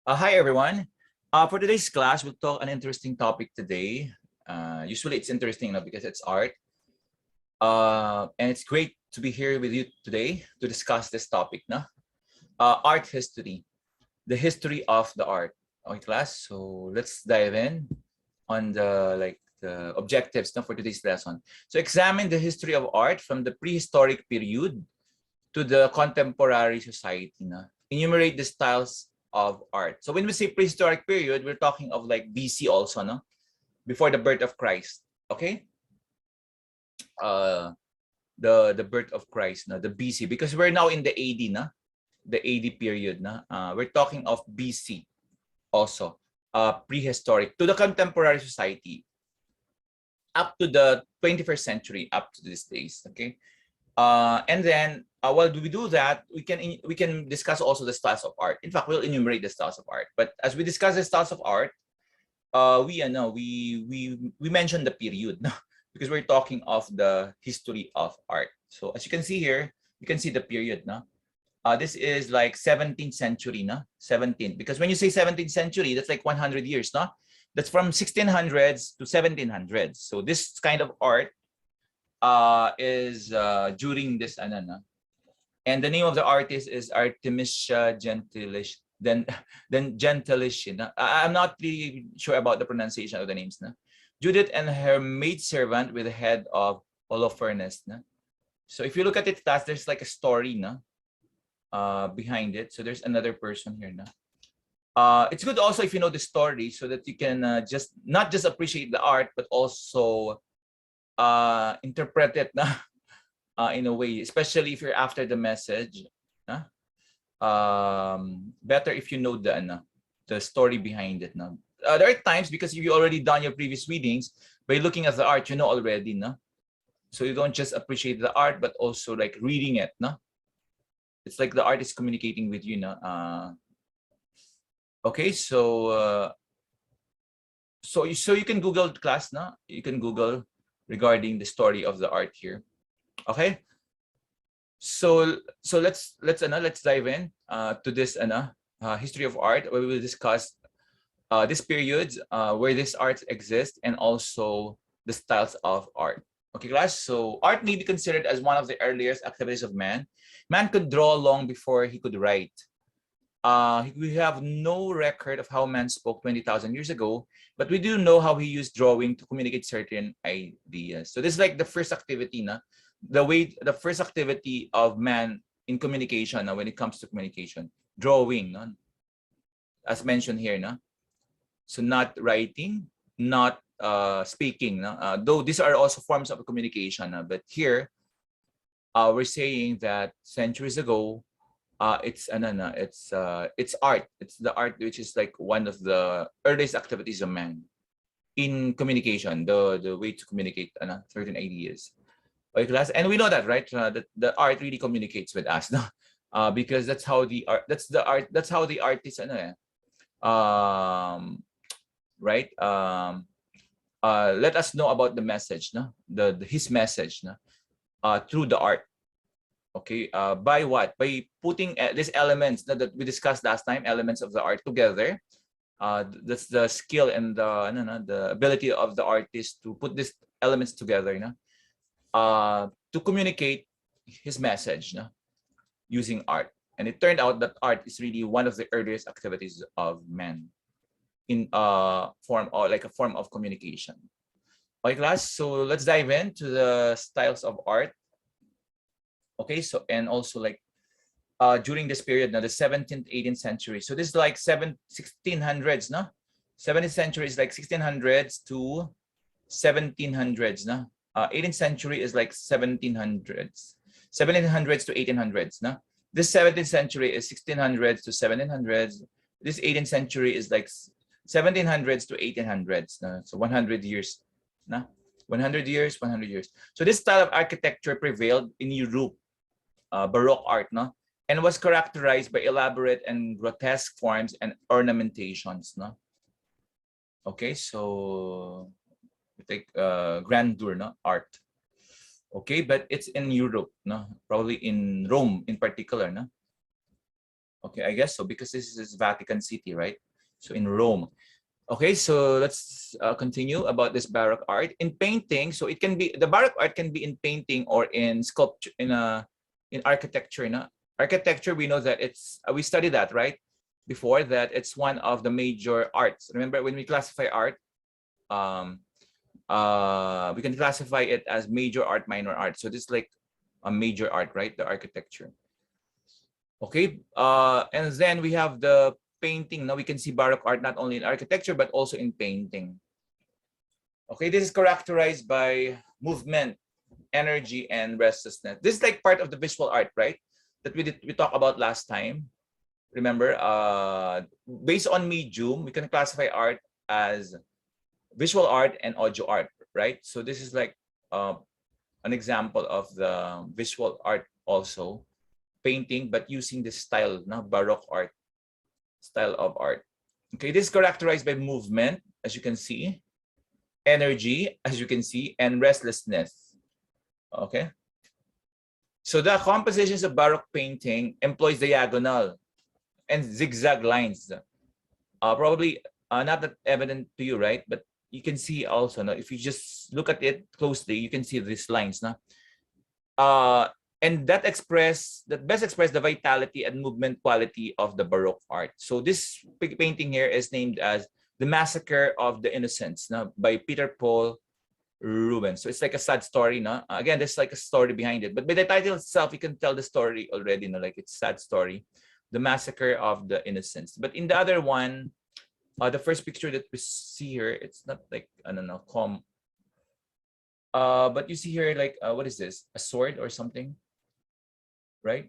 Hi, everyone. For today's class, we'll talk an interesting topic today. Usually it's interesting because it's art. And it's great to be here with you today to discuss this topic. No? Art history, the history of the art. Okay, class. So let's dive in on the objectives for today's lesson. So examine the history of art from the prehistoric period to the contemporary society. No? Enumerate the styles of art. So when we say prehistoric period, we're talking of like BC also, no? Before the birth of Christ. Okay? Uh the birth of Christ, no? The BC, because we're now in the AD, no? The AD period, no? We're talking of BC also. Prehistoric to the contemporary society up to the 21st century, up to these days. Okay? And then while we do that, we can discuss also the styles of art. In fact, we'll enumerate the styles of art. But as we discuss the styles of art, we mentioned the period, no? Because we're talking of the history of art. So as you can see here, you can see the period, no? This is like 17th century, no? 17th. Because when you say 17th century, that's like 100 years, no? That's from 1600s to 1700s. So this kind of art is during this and the name of the artist is Artemisia Gentilis. Then Gentilis. I'm not really sure about the pronunciation of the names. No? Judith and her maidservant with the head of Holofernes. No? So if you look at it, there's like a story, no? Behind it. So there's another person here. No? It's good also if you know the story so that you can just not just appreciate the art, but also interpret it in a way, especially if you're after the message. Better if you know the story behind it. There are times because you already done your previous readings, by looking at the art, you know already. So you don't just appreciate the art, but also like reading it. It's like the art is communicating with you. Okay, so you can Google class. You can Google regarding the story of the art here. Okay, so let's dive in to this history of art, where we will discuss this periods where this art exists, and also the styles of art. Okay, class. So art may be considered as one of the earliest activities of man. Man could draw long before he could write. We have no record of how man spoke 20,000 years ago, but we do know how he used drawing to communicate certain ideas. So this is like the first activity, the first activity of man in communication when it comes to communication, drawing, as mentioned here. So not writing, not speaking. Though these are also forms of communication, but here we're saying that centuries ago, it's art. It's the art which is like one of the earliest activities of man in communication, the way to communicate certain ideas. Okay, class, and we know that, right? That the art really communicates with us, no? Because that's how the art. That's how the artist, right? Let us know about the message, no? His message, no? Through the art. Okay, by what? By putting these elements that we discussed last time, elements of the art together. That's the skill and the ability of the artist to put these elements together, to communicate his message, using art. And it turned out that art is really one of the earliest activities of man in form, or like a form of communication. Okay, class. So let's dive into the styles of art. Okay, so and also like during this period, now the 17th, 18th century. So this is like 1600s, no? 17th century is like 1600s to 1700s, no? 18th century is like 1700s, 1700s to 1800s, no? This 17th century is 1600s to 1700s. This 18th century is like 1700s to 1800s, no? So 100 years, no? 100 years, 100 years. So this style of architecture prevailed in Europe, Baroque art, no? And was characterized by elaborate and grotesque forms and ornamentations, no? Okay, so we take grandeur, no? Art. Okay, but it's in Europe, no? Probably in Rome in particular, no? Okay, I guess so, because this is Vatican City, right? So in Rome. Okay, so let's continue about this Baroque art. In painting, so it can be, the Baroque art can be in painting or in sculpture, in architecture. No? Architecture, we know that it's, we studied that, right? Before that, it's one of the major arts. Remember when we classify art, we can classify it as major art, minor art. So this is like a major art, right? The architecture. Okay, and then we have the painting. Now we can see Baroque art not only in architecture, but also in painting. Okay, this is characterized by movement, energy, and restlessness. This is like part of the visual art, right? That we talked about last time. Remember, based on medium, we can classify art as visual art and audio art, right? So this is like an example of the visual art also, painting, but using the style, no, Baroque art, style of art. Okay, this is characterized by movement, as you can see, energy, as you can see, and restlessness. Okay. So the compositions of Baroque painting employs diagonal and zigzag lines. Probably not that evident to you, right? But you can see also, no, if you just look at it closely, you can see these lines. No? And that best express the vitality and movement quality of the Baroque art. So this painting here is named as The Massacre of the Innocents, no, by Peter Paul Rubens. So it's like a sad story, no? Again, there's like a story behind it, but by the title itself, you can tell the story already, no? Like it's a sad story, The Massacre of the Innocents. But in the other one, the first picture that we see here, it's not like, I don't know, but you see here, like, what is this? A sword or something, right?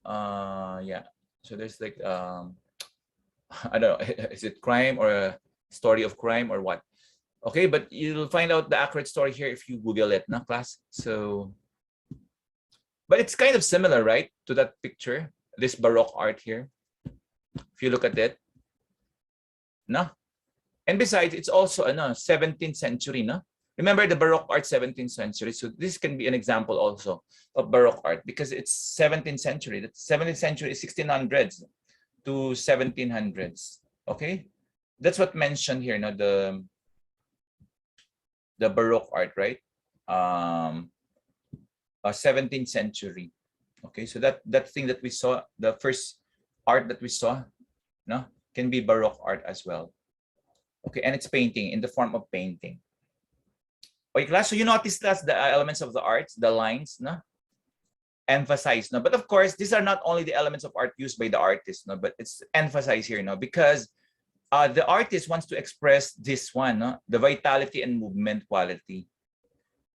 Yeah. So there's like, I don't know, is it crime or a story of crime or what? Okay, but you'll find out the accurate story here if you Google it, na class? So, but it's kind of similar, right, to that picture, this Baroque art here. If you look at it, no? And besides, it's also a 17th century, no? Remember the Baroque art, 17th century. So this can be an example also of Baroque art because it's 17th century. The 17th century is 1600s to 1700s. Okay, that's what mentioned here, no? The Baroque art, right? 17th century. Okay, so that thing that we saw, the first art that we saw, no, can be Baroque art as well. Okay, and it's painting in the form of painting. Okay, class. So you notice that's the elements of the arts, the lines, no, emphasized, no. But of course, these are not only the elements of art used by the artist, no, but it's emphasized here, no, because the artist wants to express this one, no, the vitality and movement quality.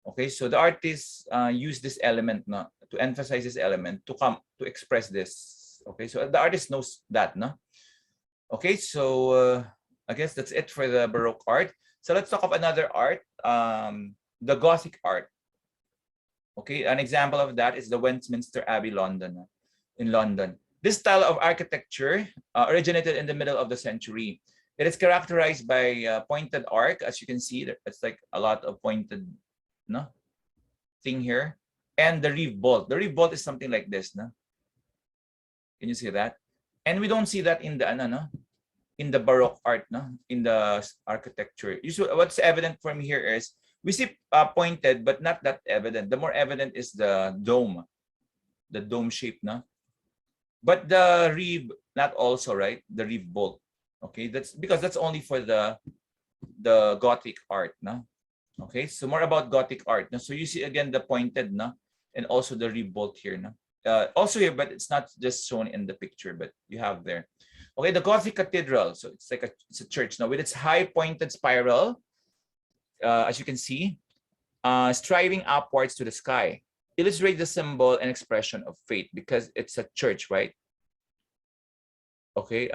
Okay, so the artist use this element, no, to emphasize this element to express this. Okay, so the artist knows that, no. Okay, so I guess that's it for the Baroque art. So let's talk of another art, the Gothic art. Okay, an example of that is the Westminster Abbey, London, in London. This style of architecture originated in the middle of the century. It is characterized by pointed arc, as you can see. It's like a lot of pointed, no, thing here, and the reeve bolt. The reeve bolt is something like this, no. Can you see that? And we don't see that in the no, in the Baroque art, no, in the architecture. Usually, what's evident from here is we see pointed, but not that evident. The more evident is the dome shape, no. But the reeve, not also, right? The reeve bolt. Okay, that's because that's only for the Gothic art, no. Okay, so more about Gothic art. No? So you see again the pointed, no, and also the reeve bolt here, no. Also here, but it's not just shown in the picture, but you have there. Okay, the Gothic cathedral. So it's like it's a church now with its high pointed spiral, as you can see, striving upwards to the sky. Illustrate the symbol and expression of faith because it's a church, right? Okay.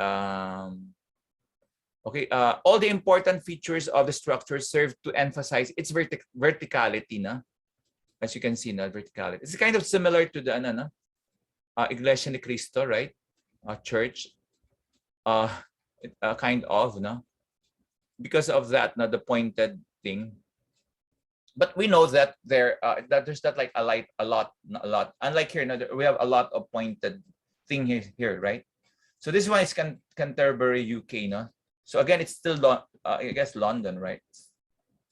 Okay. All the important features of the structure serve to emphasize its verticality, na? As you can see, na, verticality. It's kind of similar to the Iglesia ni Cristo, right? Church. Kind of, no? Because of that, no, the pointed thing. But we know that that there's not like a lot. Unlike here, no, we have a lot of pointed thing here, right? So this one is Canterbury, UK, no? So again, it's still I guess London, right?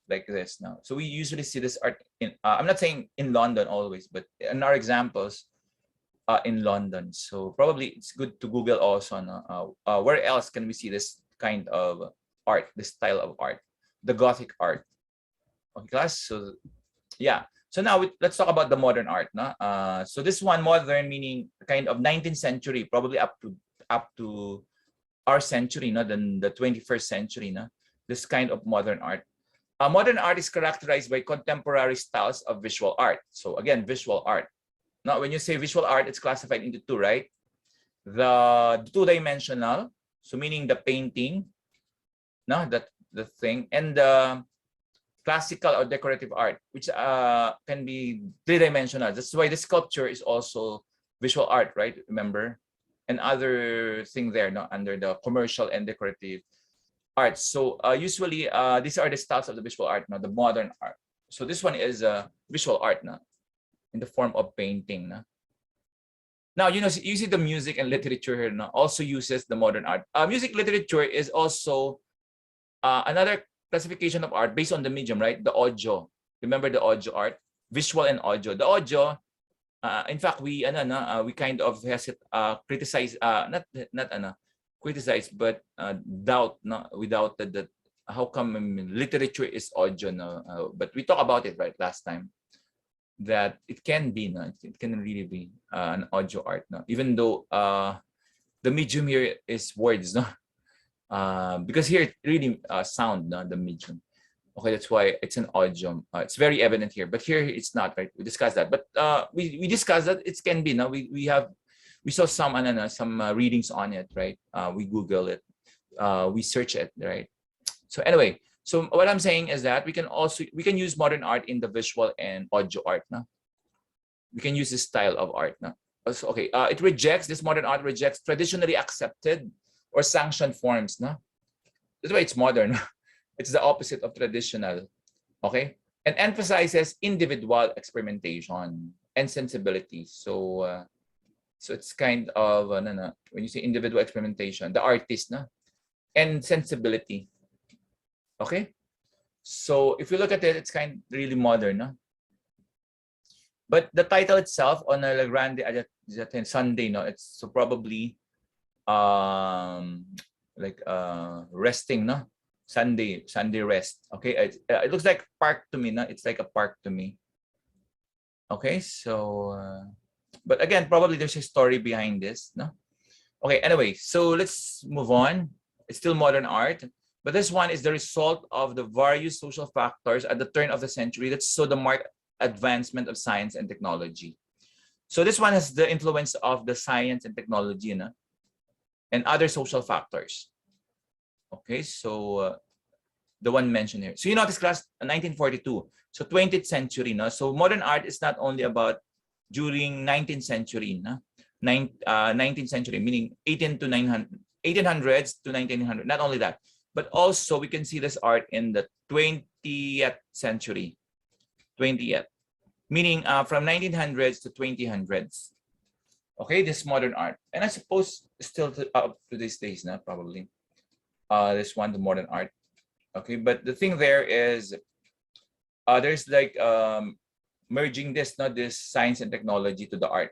Like this now. So we usually see this art in. I'm not saying in London always, but in our examples, in London. So probably it's good to Google also. No? Where else can we see this kind of art, this style of art, the Gothic art? Okay, class. So yeah. So now let's talk about the modern art. No? So this one modern meaning kind of 19th century, probably up to our century, no, than the 21st century. No? This kind of modern art. Modern art is characterized by contemporary styles of visual art. So again, visual art. Now, when you say visual art, it's classified into two, right? The two-dimensional, so meaning the painting, no, that the thing, and the classical or decorative art, which can be three-dimensional. That's why the sculpture is also visual art, right? Remember, and other thing there, no, under the commercial and decorative art. So usually these are the styles of the visual art, now the modern art. So this one is visual art, now in the form of painting. Now, you see the music and literature here now also uses the modern art. Music literature is also another classification of art based on the medium, right? The audio. Remember the audio art, visual and audio. The audio, in fact, we kind of criticize, not criticize, but doubt, no, without that. How come literature is audio? No? But we talked about it right last time, that it can be, no, it can really be an audio art, no, even though the medium here is words, no, because here it really sound, no, the medium. Okay, that's why it's an audio. It's very evident here, but here it's not, right? We discussed that, but we discussed that it can be. Now we saw some readings on it, right? We Google it, we search it, right? So anyway, so what I'm saying is that we can use modern art in the visual and audio art. No? We can use this style of art. No? So, okay, this modern art rejects traditionally accepted or sanctioned forms. No? That's why it's modern. It's the opposite of traditional. Okay, and emphasizes individual experimentation and sensibility. So so it's kind of when you say individual experimentation, the artist, no? And sensibility. Okay, so if you look at it, it's kind of really modern, no? But the title itself, on a grande Sunday, no, it's so probably like resting, no, Sunday rest. Okay, it looks like park to me, no, it's like a park to me. Okay, so but again, probably there's a story behind this, no? Okay, anyway, so let's move on. It's still modern art. But this one is the result of the various social factors at the turn of the century that saw the marked advancement of science and technology. So this one has the influence of the science and technology, you know, and other social factors. Okay, so the one mentioned here. So you notice class 1942. So 20th century, no? So modern art is not only about during 19th century, no? 19th century, meaning 1800s to 1900. Not only that, but also we can see this art in the 20th century, 20th, meaning from 1900s to 2000s. Okay, this modern art, and I suppose still up to these days, now probably. This one, the modern art. Okay, but the thing there is, there's like merging this, not this science and technology to the art,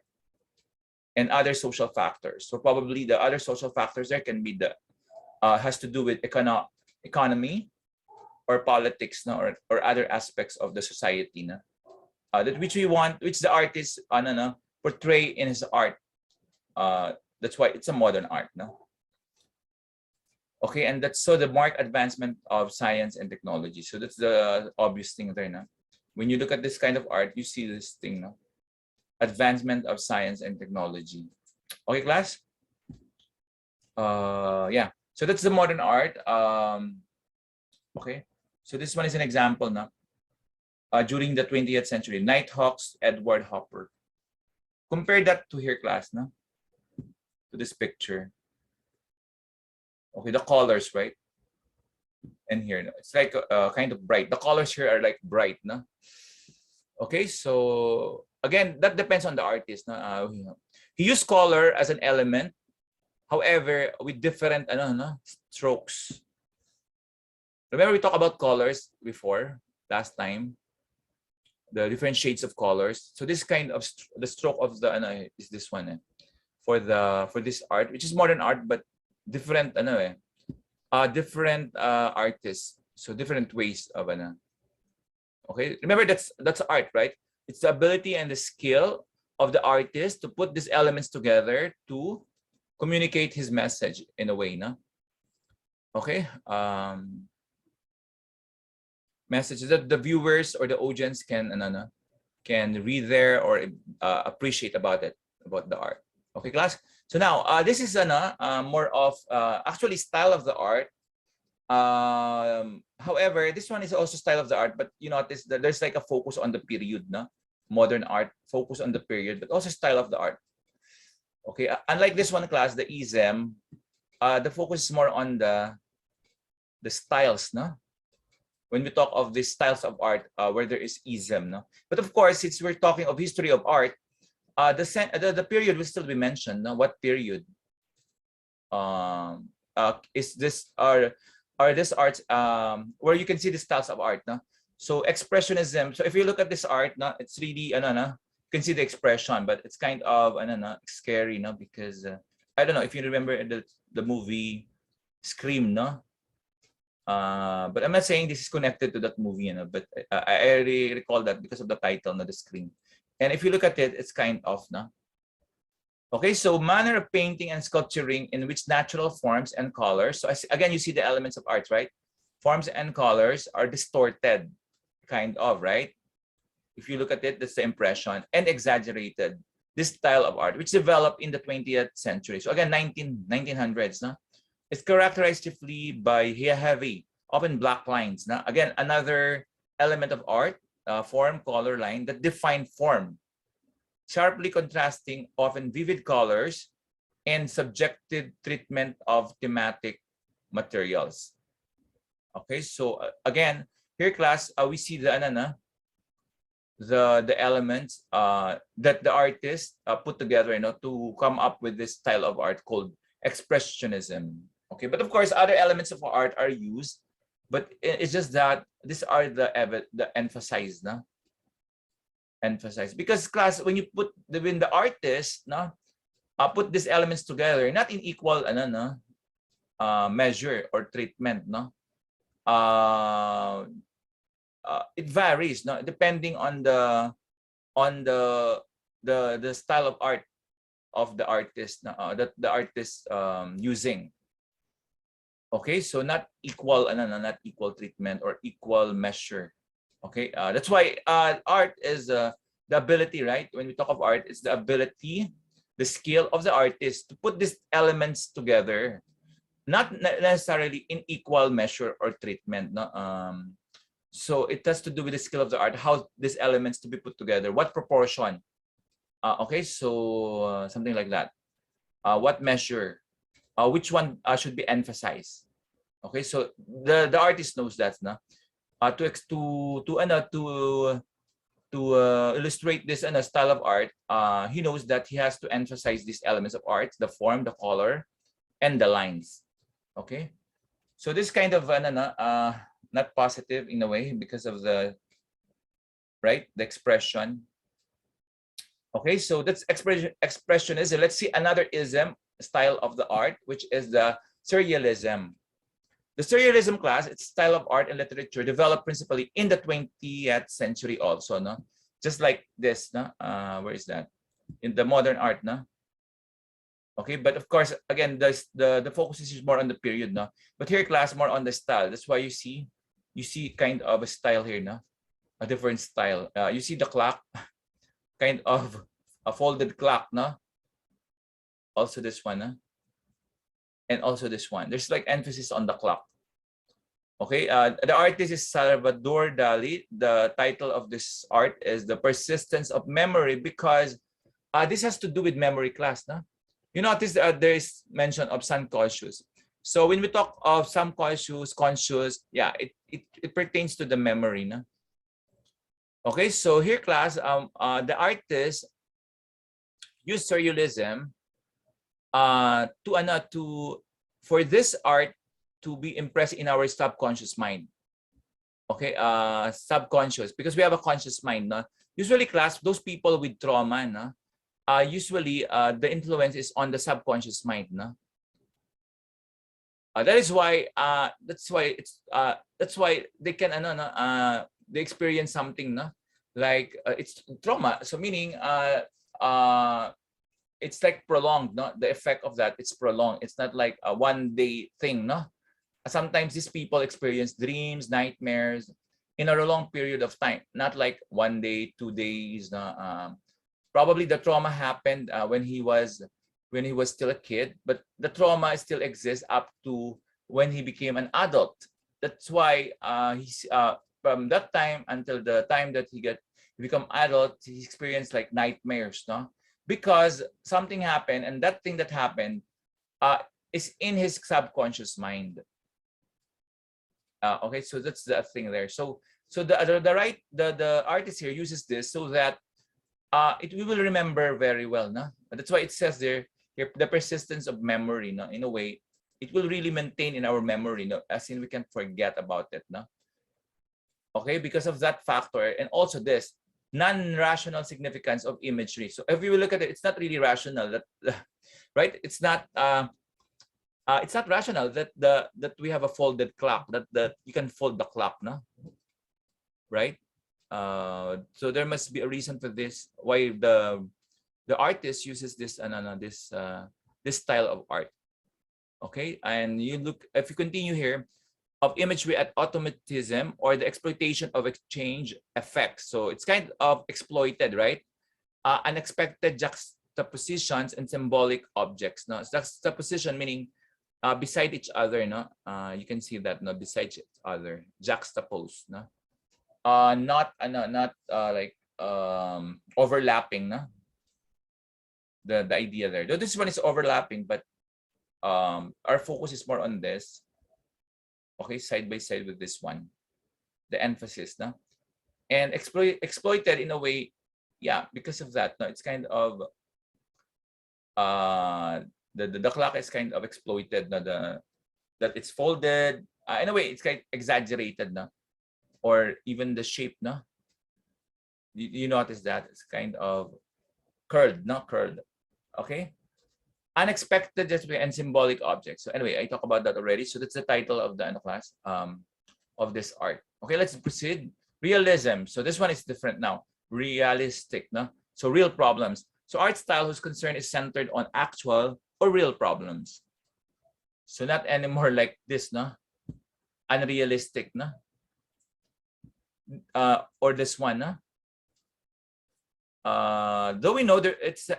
and other social factors. So probably the other social factors there can be the has to do with economy or politics, no, or other aspects of the society, no, that which the artist portray in his art. That's why it's a modern art, no. Okay, and that's so the marked advancement of science and technology. So that's the obvious thing there, no. When you look at this kind of art, you see this thing, no, advancement of science and technology. Okay, class. Yeah. So that's the modern art. Okay, so this one is an example now. During the 20th century, Nighthawks, Edward Hopper. Compare that to here, class, no? To this picture. Okay, the colors, right? And here, it's like kind of bright. The colors here are like bright, no? Okay, so again, that depends on the artist. No? He used color as an element. However, with different strokes. Remember we talked about colors before last time, the different shades of colors. So this kind of the stroke of the is this one for this art, which is modern art but different different artists. So different ways of okay, remember that's art, right? It's the ability and the skill of the artist to put these elements together to communicate his message in a way, no? Okay. Messages that the viewers or the audience can read there or appreciate about the art. Okay, class. So now this is more of actually style of the art. However, this one is also style of the art, but you notice that there's like a focus on the period, no? Modern art, focus on the period, but also style of the art. Okay, unlike this one class, the ism, the focus is more on the styles, no? When we talk of the styles of art, where there is ism, no? But of course, since we're talking of history of art, the period will still be mentioned, no? What period? Is this are this arts where you can see the styles of art, no? So expressionism. So if you look at this art, no, it's really you can see the expression, but it's kind of scary, no? Because I don't know if you remember the movie Scream, no? But I'm not saying this is connected to that movie, but I really recall that because of the title, no, the Scream. And if you look at it, it's kind of, no? Okay, so manner of painting and sculpturing in which natural forms and colors. So again, you see the elements of art, right? Forms and colors are distorted, kind of, right? If you look at it, that's the impression, and exaggerated. This style of art, which developed in the 20th century. So again, 1900s, no? It's characterized chiefly by heavy, often black lines. Now, again, another element of art, form, color line that define form, sharply contrasting often vivid colors and subjective treatment of thematic materials. Okay, so again, here class, we see the elements that the artist put together, to come up with this style of art called expressionism. Okay, but of course, other elements of art are used, but it's just that these are the emphasized, no? Emphasized because class, when you put when the artist, no, put these elements together, not in equal measure or treatment, no. It varies, no, depending on the style of art of the artist that the artist using. Okay, so not equal treatment or equal measure. Okay, that's why art is the ability, right? When we talk of art, it's the ability, the skill of the artist to put these elements together, not necessarily in equal measure or treatment, no. So it has to do with the skill of the art, how these elements to be put together, what proportion. Okay, so something like that. What measure? Which one should be emphasized? Okay, so the artist knows that, no? To illustrate this style of art, he knows that he has to emphasize these elements of art, the form, the color, and the lines. Okay, so this kind of not positive in a way because of the the expression. Okay, so that's expressionism. Let's see another ism style of the art, which is the surrealism. The surrealism class, it's style of art and literature developed principally in the 20th century also, no? Just like this, no? Where is that? In the modern art, no? Okay, but of course, again, the focus is more on the period, no? But here class, more on the style. That's why you see kind of a style here, no? A different style. You see the clock, kind of a folded clock, no? Also this one, no? And also this one. There's like emphasis on the clock. Okay, the artist is Salvador Dali. The title of this art is The Persistence of Memory, because this has to do with memory class. No? You notice there is mention of subconscious. So when we talk of subconscious, conscious, yeah, it pertains to the memory. No? Okay, so here class, the artist used surrealism for this art to be impressed in our subconscious mind. Okay, subconscious, because we have a conscious mind, no? Usually, class, those people with trauma, no? Usually the influence is on the subconscious mind, no? That's why they can they experience something, no? Like it's trauma. So meaning it's like prolonged, no? The effect of that, it's prolonged. It's not like a one day thing, no? Sometimes these people experience dreams, nightmares in a long period of time, not like 1 day, 2 days. Probably the trauma happened when he was still a kid, but the trauma still exists up to when he became an adult. That's why he's from that time until the time that he become adult, he experienced like nightmares, no? Because something happened, and that thing that happened is in his subconscious mind. Okay, so that's the thing there. So the artist here uses this so that we will remember very well, no? That's why it says there here the persistence of memory, no? In a way, it will really maintain in our memory, no? As in we can forget about it, no? Okay, because of that factor, and also this non-rational significance of imagery. So if you look at it, it's not really rational. That right? It's not rational that we have a folded clock, that you can fold the clock, no? Right? So there must be a reason for this, why the artist uses this this style of art. Okay, and you look, if you continue here, of imagery at automatism or the exploitation of exchange effects. So it's kind of exploited, right? Unexpected juxtapositions and symbolic objects. No, juxtaposition meaning beside each other. No, you can see that. No, beside each other, juxtapose. No, not like overlapping. No, the idea there. Though this one is overlapping, but our focus is more on this. Okay, side by side with this one, the emphasis, no? And exploited in a way, yeah, because of that, no, it's kind of the clock is kind of exploited, no? That it's folded in a way, it's kind of exaggerated, no? Or even the shape, no? You notice that it's kind of curled, no? Curled, okay? Unexpected and symbolic objects. So anyway, I talked about that already. So that's the title of the class of this art. Okay, let's proceed. Realism. So this one is different now. Realistic, no? So real problems. So art style whose concern is centered on actual or real problems. So not anymore like this, no? Unrealistic, no? Or this one, no? Though we know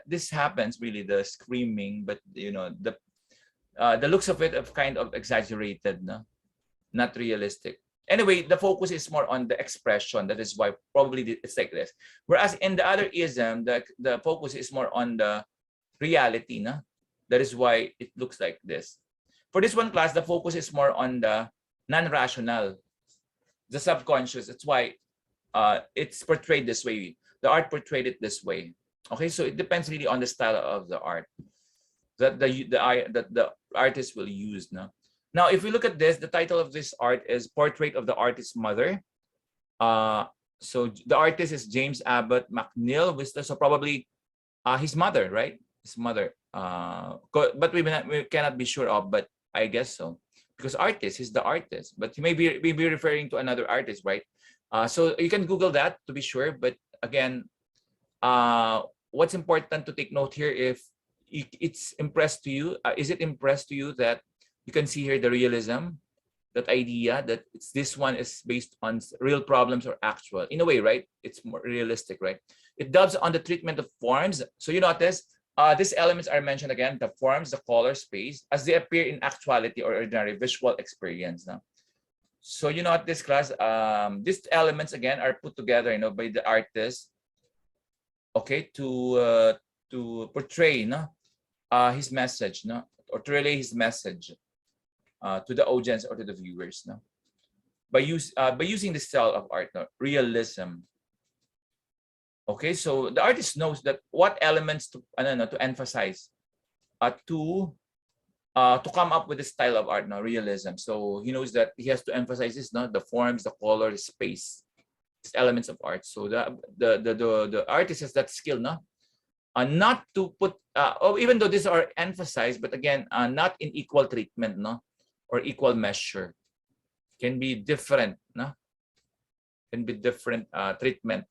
this happens really, the screaming, but you know the looks of it have kind of exaggerated, no? Not realistic. Anyway, the focus is more on the expression. That is why probably it's like this. Whereas in the other ism, the focus is more on the reality, no? That is why it looks like this. For this one class, the focus is more on the non-rational, the subconscious. That's why it's portrayed this way. The art portrayed it this way. Okay, so it depends really on the style of the art that the artist will use. Now, if we look at this, the title of this art is Portrait of the Artist's Mother. So the artist is James Abbott McNeill, so probably his mother, right? His mother. But we cannot be sure of, but I guess so. Because artist is the artist, but he may be referring to another artist, right? So you can Google that to be sure, but again, what's important to take note here, if it's impressed to you, is it impressed to you that you can see here the realism, that idea that this one is based on real problems or actual, in a way, right? It's more realistic, right? It delves on the treatment of forms. So you notice these elements are mentioned again, the forms, the color, space, as they appear in actuality or ordinary visual experience. So you know, this class, these elements again are put together, you know, by the artist, okay, to portray, his message, or to relay his message to the audience or to the viewers, by using the style of art, realism. Okay, so the artist knows that what elements to emphasize to come up with a style of art, no, realism. So he knows that he has to emphasize this, no, the forms, the color, the space, these elements of art. So the artist has that skill, no, not to put, even though these are emphasized, but again, not in equal treatment, no, or equal measure. Can be different, no, can be different treatment.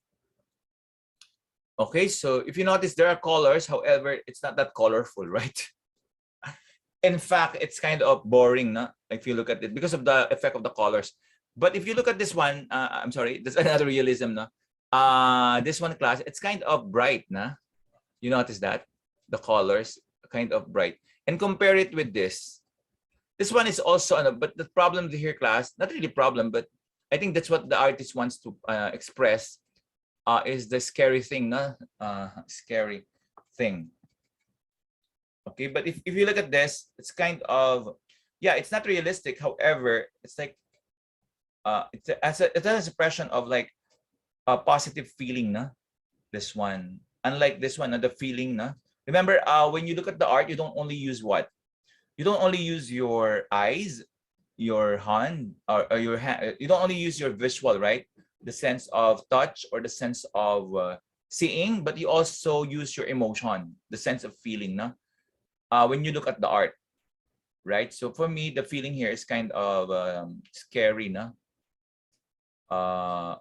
Okay, so if you notice, there are colors. However, it's not that colorful, right? In fact, it's kind of boring, no? If you look at it, because of the effect of the colors. But if you look at this one, I'm sorry, there's another realism, no? This one class, it's kind of bright, no? You notice that? The colors, kind of bright. And compare it with this. This one is also, but the problem here, class, not really problem, but I think that's what the artist wants to express, is the scary thing, no? Scary thing. Okay, but if you look at this, it's kind of, yeah, it's not realistic. However, it's like, it has an expression of like a positive feeling, na? This one. Unlike this one, the feeling, na? Remember, when you look at the art, you don't only use what? You don't only use your eyes, your hand, or your hand. You don't only use your visual, right? The sense of touch or the sense of seeing, but you also use your emotion, the sense of feeling, na? When you look at the art, right? So for me, the feeling here is kind of scary, na?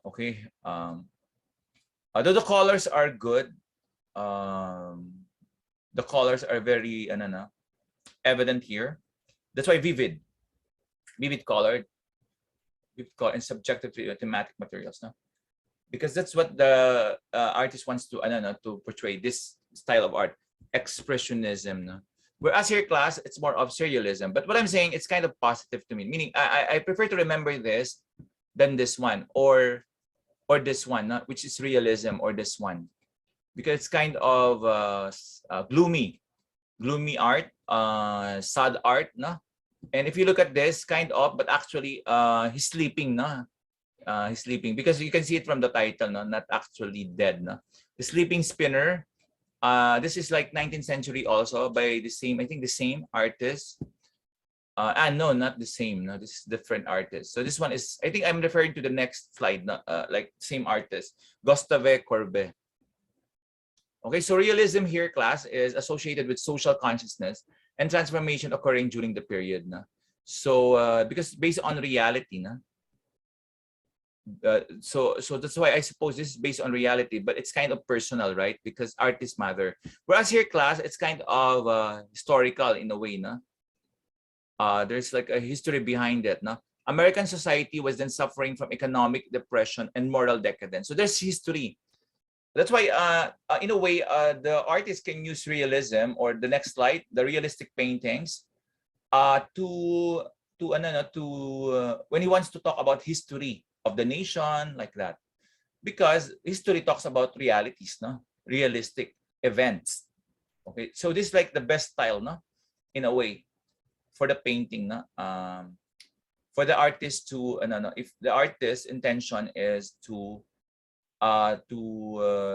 Okay. Although the colors are good, the colors are very evident here. That's why vivid colored, and subjective to thematic materials, no? Because that's what the artist wants to to portray, this style of art, expressionism, no? Whereas here, class, it's more of surrealism. But what I'm saying, it's kind of positive to me. Meaning, I prefer to remember this than this one, or this one, no? Which is realism, or this one, because it's kind of gloomy art, sad art, no? And if you look at this, kind of, but actually, he's sleeping, no? He's sleeping, because you can see it from the title, no? Not actually dead, no? The Sleeping Spinner. This is like 19th century also, by the same, I think the same artist. No, not the same. No, this is different artist. So this one is, I think I'm referring to the next slide, no? Like same artist, Gustave Courbet. Okay, so realism here, class, is associated with social consciousness and transformation occurring during the period, na? So because based on reality, na? So that's why I suppose this is based on reality, but it's kind of personal, right? Because artists matter. Whereas here, class, it's kind of historical in a way, na? There's like a history behind it, na? American society was then suffering from economic depression and moral decadence. So there's history. That's why, in a way, the artist can use realism, or the next slide, the realistic paintings, when he wants to talk about history of the nation, like that, because history talks about realities, no, realistic events. Okay, so this is like the best style, no, in a way, for the painting, no, for the artist to, if the artist's intention is to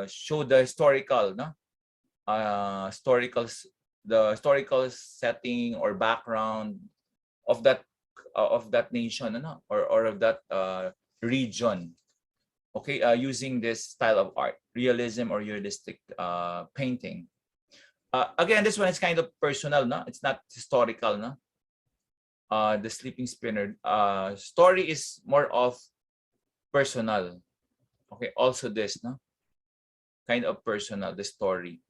show the historical, no, the historical setting or background of that nation, no, or of that region. Okay, using this style of art, realism or realistic painting. Again, this one is kind of personal, no? It's not historical, no? The Sleeping Spinner story is more of personal. Okay, also this, no? Kind of personal, the story.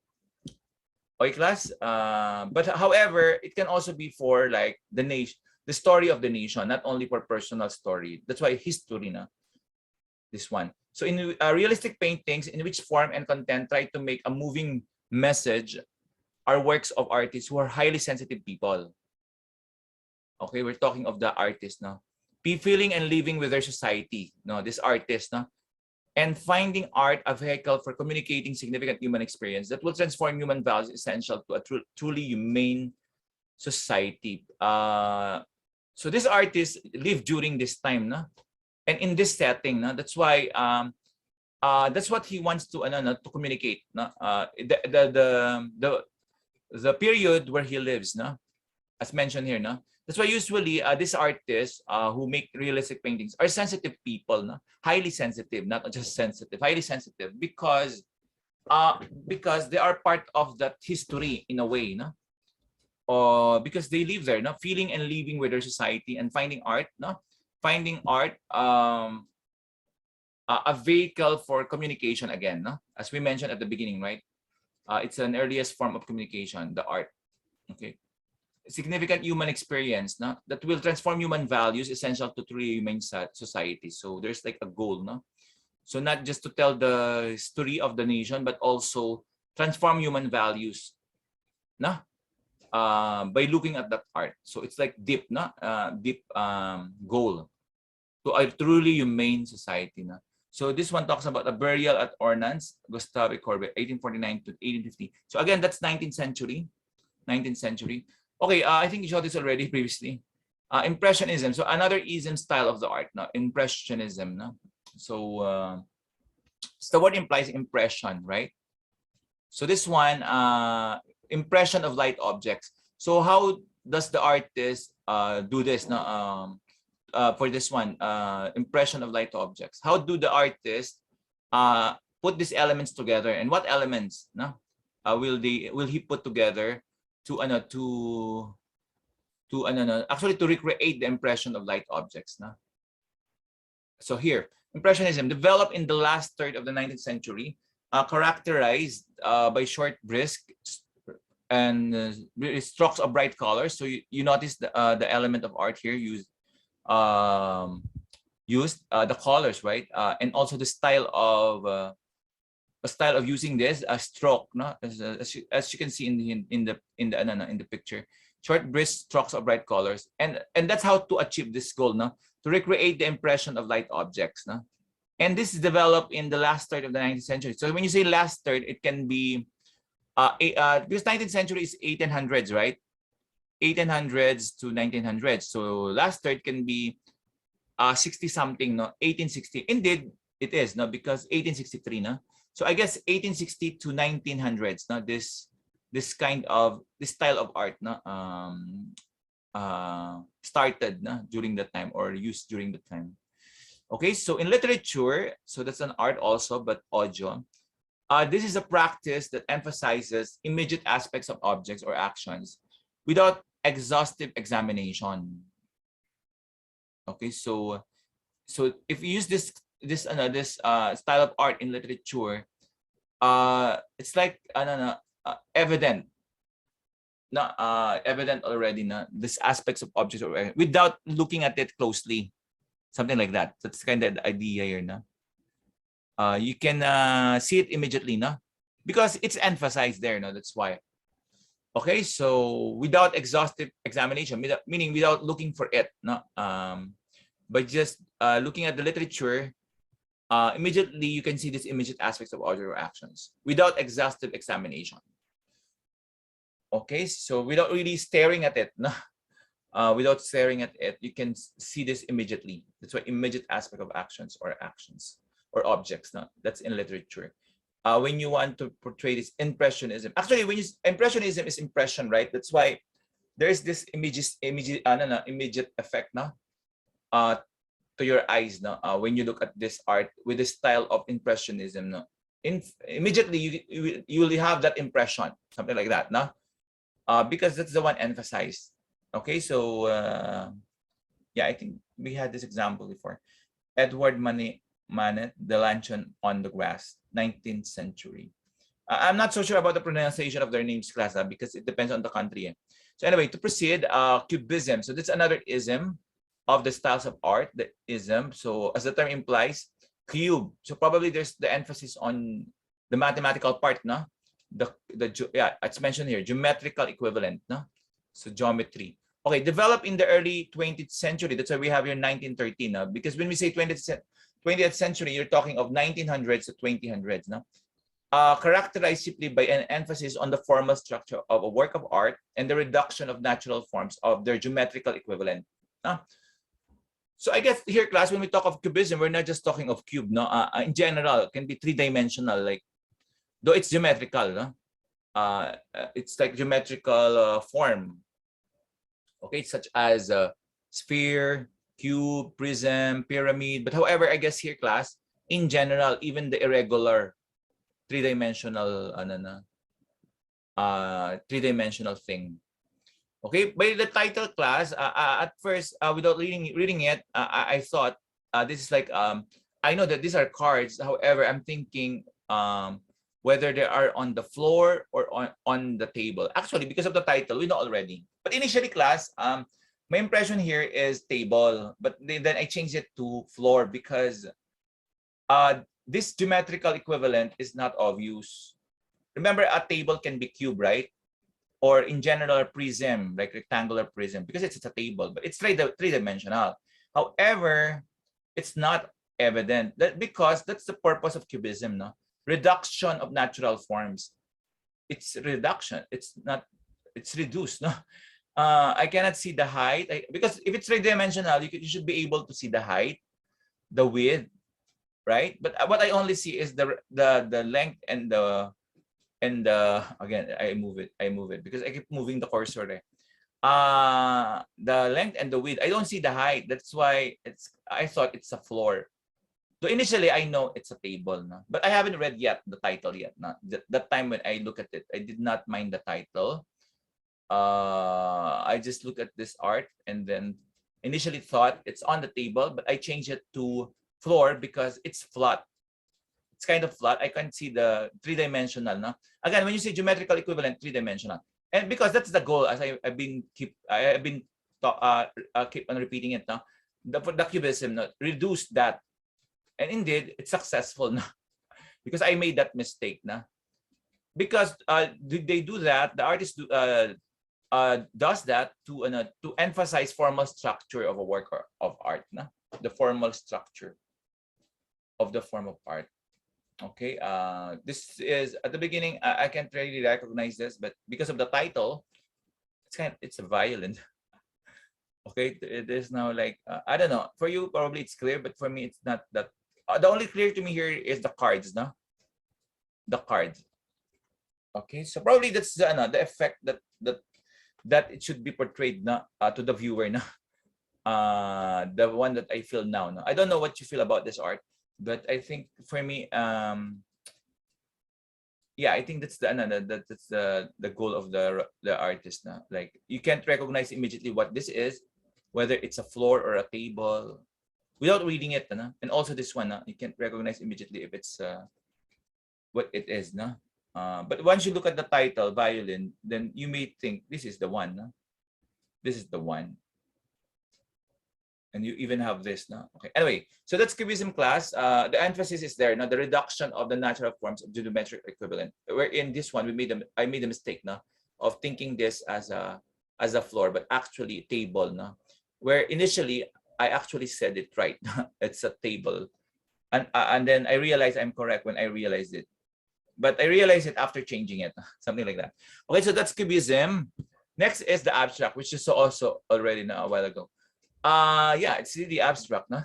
Okay, class. But however, it can also be for like the nation, the story of the nation, not only for personal story. That's why history, na? This one. So in realistic paintings, in which form and content try to make a moving message, are works of artists who are highly sensitive people. Okay, we're talking of the artist, no? Feeling and living with their society, no? This artist, no? And finding art a vehicle for communicating significant human experience that will transform human values essential to a truly humane society. So this artist lived during this time, no? And in this setting, no? That's why that's what he wants to to communicate, no? the period where he lives, no? As mentioned here, no? That's why usually these artists who make realistic paintings are sensitive people, no? Highly sensitive, not just sensitive, highly sensitive, because they are part of that history in a way, no? Because they live there, no? Feeling and living with their society and finding art, no? Finding art a vehicle for communication again, no? As we mentioned at the beginning, right? It's an earliest form of communication, the art. Okay, significant human experience, no? That will transform human values essential to truly human society. So there's like a goal, no? So not just to tell the story of the nation, but also transform human values, no? By looking at that art. So it's like deep, no? Deep goal to a truly humane society, no? So this one talks about a burial at Ornans, Gustave Courbet, 1849 to 1850. So again, that's 19th century. 19th century. Okay, I think you showed this already previously. Impressionism. So another ism style of the art, no? Impressionism, no? So the word implies impression, right? So this one, impression of light objects. So how does the artist do this, no? For this one, impression of light objects. How do the artists put these elements together, and what elements, no? Will he put together to actually to recreate the impression of light objects, no? So here, Impressionism developed in the last third of the 19th century, characterized by short, brisk, and strokes of bright colors. So you notice the element of art here used the colors, right? And also the style of using this a stroke, no? As you can see in the picture, short, brisk strokes of bright colors, and that's how to achieve this goal, no? To recreate the impression of light objects, no? And this is developed in the last third of the 19th century. So when you say last third, it can be because 19th century is 1800s, right? 1800s to 1900s. So last third can be 60 something, no? 1860. Indeed, it is, no? Because 1863, no? So I guess 1860 to 1900s, no? This style of art, no? Started, no? During that time, or used during the time. Okay, so in literature, so that's an art also, but audio. This is a practice that emphasizes immediate aspects of objects or actions without exhaustive examination. Okay, so if you use this style of art in literature, it's like evident, evident already, these aspects of objects without looking at it closely, something like that. That's kind of the idea here, no? You can see it immediately, no? Because it's emphasized there, no? That's why. Okay, so without exhaustive examination, meaning without looking for it, no? But just looking at the literature, immediately you can see these immediate aspects of audio actions without exhaustive examination. Okay, so without really staring at it, no? Without staring at it, you can see this immediately. That's why immediate aspect of actions or objects, no? That's in literature. When you want to portray this impressionism, actually, when impressionism is impression, right? That's why there's this immediate effect, no? To your eyes, no? When you look at this art with this style of impressionism, no? Immediately you will have that impression, something like that, no? Because that's the one emphasized. Okay, so yeah, I think we had this example before. Edward Manet, The Lantern on the Grass, 19th century. I'm not so sure about the pronunciation of their names, class, because it depends on the country. So anyway, to proceed, Cubism. So that's another ism of the styles of art, the ism. So as the term implies, cube. So probably there's the emphasis on the mathematical part, no? Yeah, it's mentioned here, geometrical equivalent, no? So geometry. Okay, developed in the early 20th century. That's why we have here 1913, no? Because when we say 20th century, you're talking of 1900s to 2000s, no? Characterized simply by an emphasis on the formal structure of a work of art and the reduction of natural forms of their geometrical equivalent. So I guess here, class, when we talk of cubism, we're not just talking of cube, no? In general, it can be three-dimensional, like, though it's geometrical, no? it's like geometrical form, okay, such as sphere, cube, prism, pyramid. But however, I guess here, class, in general, even the irregular three-dimensional three-dimensional thing. Okay, by the title, class, at first, without reading it, I thought this is like I know that these are cards. However, I'm thinking whether they are on the floor or on the table. Actually, because of the title, we know already. But initially, class, my impression here is table, but then I changed it to floor because this geometrical equivalent is not obvious. Remember, a table can be cube, right? Or in general, prism, like rectangular prism, because it's a table, but it's three-dimensional. However, it's not evident that because that's the purpose of cubism, no? Reduction of natural forms. It's reduction. It's not. It's reduced, no. I cannot see the height because if it's three-dimensional, you should be able to see the height, the width, right? But what I only see is the length and the again I move it because I keep moving the cursor there. The length and the width, I don't see the height. That's why I thought it's a floor. So initially I know it's a table, no? But I haven't read yet the title yet. No? That time when I look at it, I did not mind the title. I just look at this art and then initially thought it's on the table, but I changed it to floor because it's flat. It's kind of flat. I can see the three-dimensional. No? Again, when you say geometrical equivalent, three-dimensional, and because that's the goal, as I've been keep on repeating it now. The cubism, no? Reduce that, and indeed it's successful, no? Because I made that mistake, no? Because they do that. The artist does that to emphasize formal structure of a work of art, no? The formal structure of the form of art. Okay, this is at the beginning. I can't really recognize this, but because of the title, it's a violin. Okay, it is now like I don't know. For you, probably it's clear, but for me, it's not that. The only clear to me here is the cards, no? The cards. Okay, so probably that's the effect that it should be portrayed na to the viewer, na. The one that I feel now, no? I don't know what you feel about this art. But I think for me, yeah, I think that's the goal of the artist. Now, like you can't recognize immediately what this is, whether it's a floor or a table, without reading it. No? And also this one, you can't recognize immediately if it's what it is. No? But once you look at the title, violin, then you may think this is the one. No? This is the one. And you even have this now. Okay. Anyway, so that's cubism, class. The emphasis is there. Now the reduction of the natural forms of geometric equivalent. Where in this one I made a mistake now of thinking this as a floor, but actually table now. Where initially I actually said it right. It's a table, and then I realized I'm correct when I realized it. But I realized it after changing it, something like that. Okay, so that's cubism. Next is the abstract, which is also already now a while ago. Yeah, it's really abstract, no?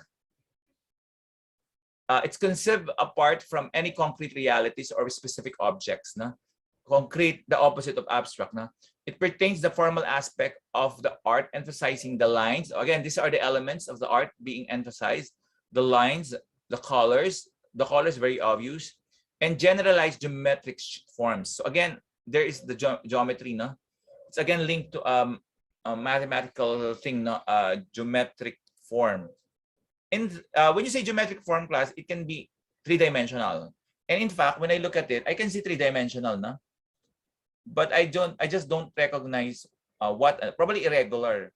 It's conceived apart from any concrete realities or specific objects, no? Concrete, the opposite of abstract, no? It pertains the formal aspect of the art, emphasizing the lines. Again, these are the elements of the art being emphasized. The lines, the colors very obvious, and generalized geometric forms. So again, there is the geometry, no? It's again linked to a mathematical thing, no? Geometric form. And when you say geometric form, class, it can be three-dimensional. And in fact, when I look at it, I can see three-dimensional, no? But I just don't recognize probably irregular,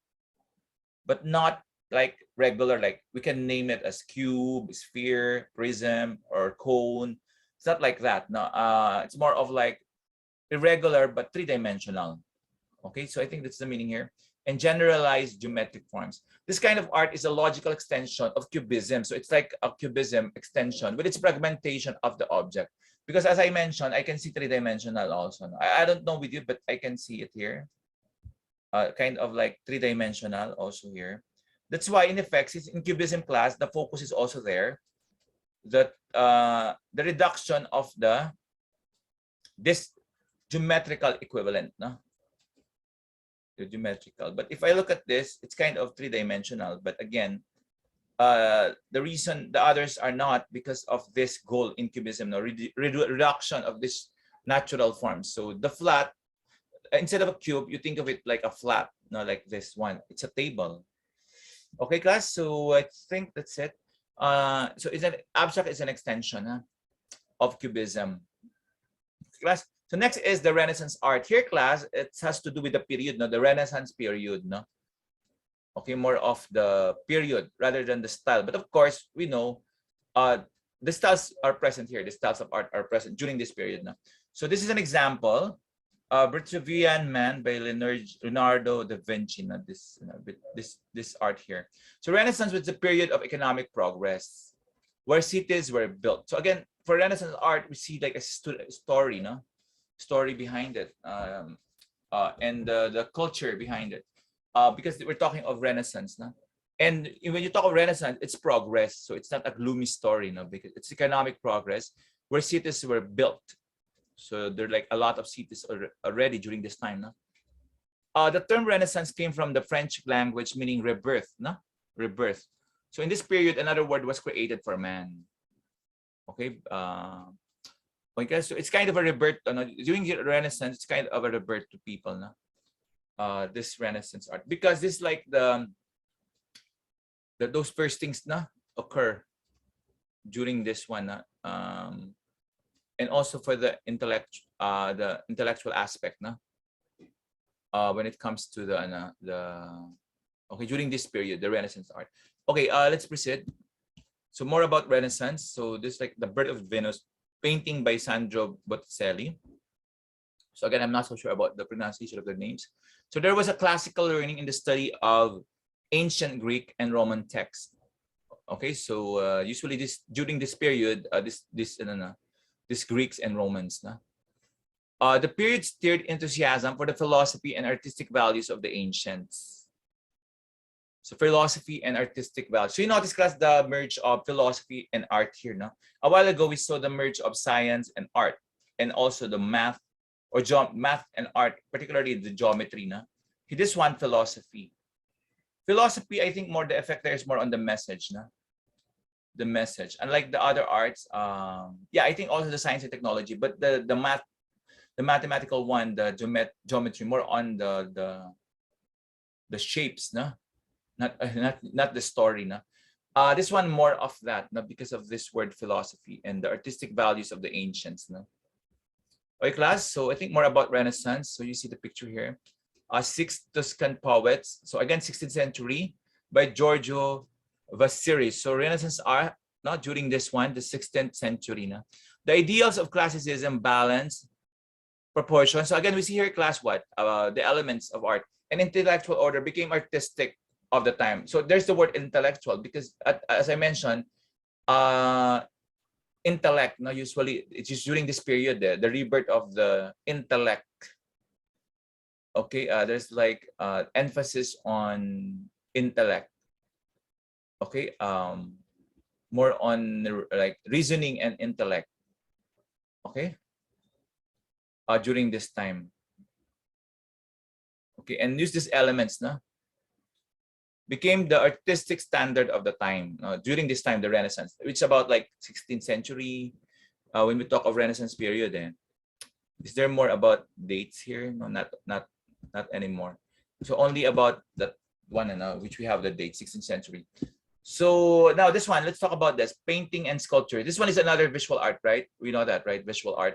but not like regular, like we can name it as cube, sphere, prism, or cone. It's not like that, no. It's more of like irregular, but three-dimensional. Okay, so I think that's the meaning here. And generalized geometric forms. This kind of art is a logical extension of cubism. So it's like a cubism extension with its fragmentation of the object. Because as I mentioned, I can see three-dimensional also. I don't know with you, but I can see it here. Kind of like three-dimensional also here. That's why in effect, in cubism class, the focus is also there. That the reduction of this geometrical equivalent, no? The geometrical. But if I look at this, it's kind of three-dimensional. But again, the reason the others are not because of this goal in cubism, no? Reduction of this natural forms. So the flat, instead of a cube, you think of it like a flat, no, like this one. It's a table. Okay, class. So I think that's it. So it's an abstract is an extension, huh, of cubism. Class. So next is the Renaissance art. Here, class, it has to do with the period, no, the Renaissance period, no. Okay, more of the period rather than the style. But of course, we know the styles are present here. The styles of art are present during this period, no. So this is an example. Vitruvian Man by Leonardo da Vinci. No, this art here. So Renaissance was the period of economic progress, where cities were built. So again, for Renaissance art, we see like a story, no, story behind it, and the culture behind it, because we're talking of Renaissance, no. And when you talk of Renaissance, it's progress. So it's not a gloomy story, no, because it's economic progress where cities were built. So there are like a lot of cities already during this time, no. The term Renaissance came from the French language meaning rebirth, no, rebirth. So in this period, another word was created for man. Okay. Okay, so it's kind of a rebirth. During the Renaissance, it's kind of a rebirth to people, no. This Renaissance art, because this like those first things, na, occur during this one, and also for the intellectual aspect, na, when it comes to the okay, during this period, the Renaissance art. Okay, let's proceed. So more about Renaissance. So this is like the Birth of Venus, painting by Sandro Botticelli. So again, I'm not so sure about the pronunciation of the names. So there was a classical learning in the study of ancient Greek and Roman texts. Okay, so usually during this period, this Greeks and Romans. The period stirred enthusiasm for the philosophy and artistic values of the ancients. So philosophy and artistic values. So you notice, class, the merge of philosophy and art here. No? A while ago, we saw the merge of science and art, and also the math, or math and art, particularly the geometry. No? This one, philosophy. Philosophy, I think more the effect there is more on the message. No? The message. Unlike the other arts, yeah, I think also the science and technology, but the mathematical one, the geometry, more on the shapes, no? Not the story, no? This one more of that, no? Because of this word philosophy and the artistic values of the ancients, no? Okay, class. So I think more about Renaissance. So you see the picture here. Six Tuscan poets. So again, 16th century by Giorgio Vasari. So Renaissance art, not during this one, the 16th century, no? The ideals of classicism, balance, proportion. So again, we see here, class, what? The elements of art. And intellectual order became artistic of the time. So there's the word intellectual because, as I mentioned, intellect, no, usually it's just during this period, the rebirth of the intellect. Okay, there's like emphasis on intellect. Okay, more on like reasoning and intellect. Okay, during this time. Okay, and use these elements, no, became the artistic standard of the time. During this time, the Renaissance, which is about like 16th century. When we talk of Renaissance period, is there more about dates here? No, not anymore. So only about that one, which we have the date, 16th century. So now this one, let's talk about this painting and sculpture. This one is another visual art, right? We know that, right? Visual art.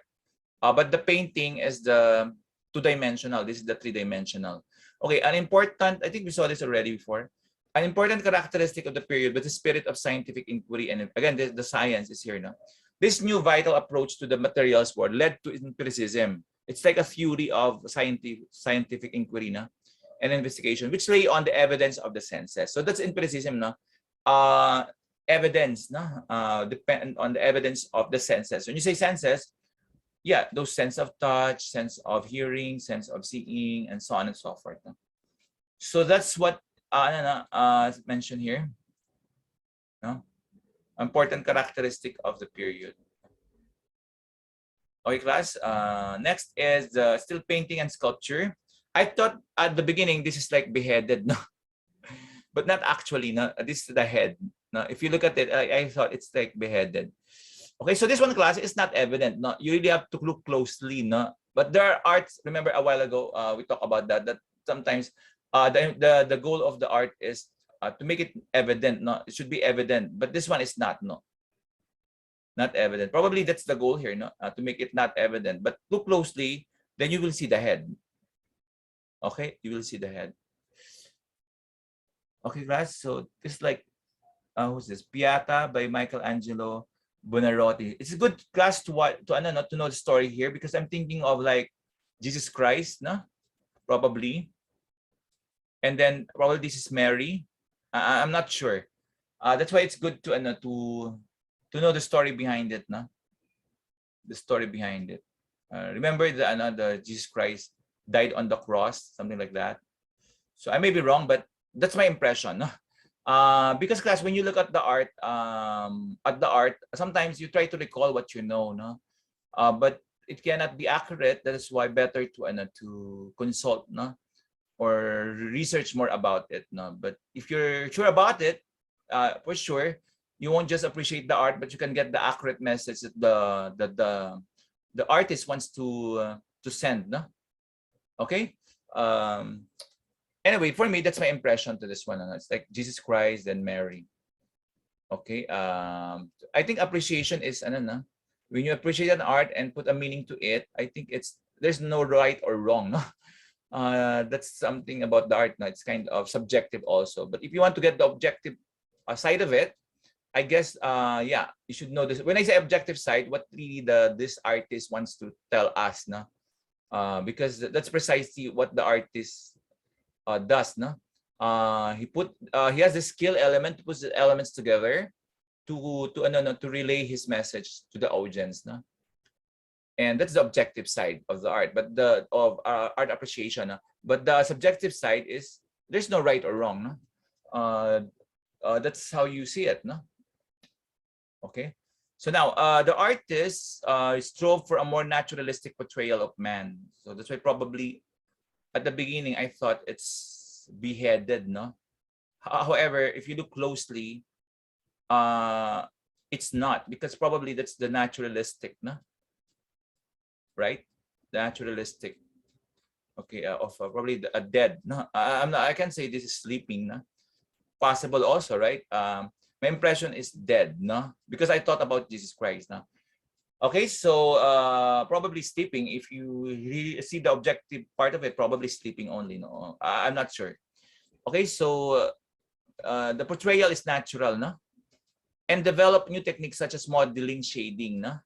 But the painting is the two-dimensional. This is the three-dimensional. Okay, an important, I think we saw this already before. An important characteristic of the period was the spirit of scientific inquiry. And again, the science is here now. This new vital approach to the materials world led to empiricism. It's like a theory of scientific inquiry, no? And investigation, which lay on the evidence of the senses. So that's empiricism, no? Evidence, no? Depend on the evidence of the senses. When you say senses, yeah, those sense of touch, sense of hearing, sense of seeing, and so on and so forth. No? So that's what mentioned here. No? Important characteristic of the period. Okay, class. Next is still painting and sculpture. I thought at the beginning this is like beheaded, no, but not actually. No, this is the head. No, if you look at it, I thought it's like beheaded. Okay, so this one class is not evident. No, you really have to look closely. No, but there are arts. Remember a while ago, we talked about that. That sometimes, the goal of the art is to make it evident. No, it should be evident, but this one is not. No, not evident. Probably that's the goal here. No, to make it not evident. But look closely, then you will see the head. Okay, you will see the head. Okay, class. So this is like, who's this? Pieta by Michelangelo Buonarroti. It's a good class to what to know the story here, because I'm thinking of like Jesus Christ, no? Probably. And then probably this is Mary. I'm not sure. That's why it's good to know the story behind it, no? The story behind it. Remember the Jesus Christ died on the cross, something like that. So I may be wrong, but that's my impression, no? Because class, when you look at the art, sometimes you try to recall what you know, no? But it cannot be accurate. That is why better to consult, no, or research more about it, no. But if you're sure about it, for sure, you won't just appreciate the art, but you can get the accurate message that the artist wants to send, no. Okay. Anyway, for me, that's my impression to this one. It's like Jesus Christ and Mary. Okay. I think appreciation is when you appreciate an art and put a meaning to it, I think there's no right or wrong. No? That's something about the art. No? It's kind of subjective also. But if you want to get the objective side of it, I guess yeah, you should know this. When I say objective side, what really this artist wants to tell us, no? Because that's precisely what the artist does, no? He has the skill element to put the elements together to relay his message to the audience, no? And that's the objective side of the art, but the of art appreciation, no? But the subjective side is there's no right or wrong, no? That's how you see it, no? Okay. So now the artist strove for a more naturalistic portrayal of man. So that's why probably at the beginning I thought it's beheaded, no? However, if you look closely, it's not, because probably that's the naturalistic, no? Right? Naturalistic. Okay, of probably a dead, no? I can say this is sleeping, no? Possible also, right? My impression is dead, no? Because I thought about Jesus Christ, no? Okay, so probably sleeping. If you see the objective part of it, probably sleeping only, no? I'm not sure. Okay, so the portrayal is natural, no? And develop new techniques such as modeling, shading, no?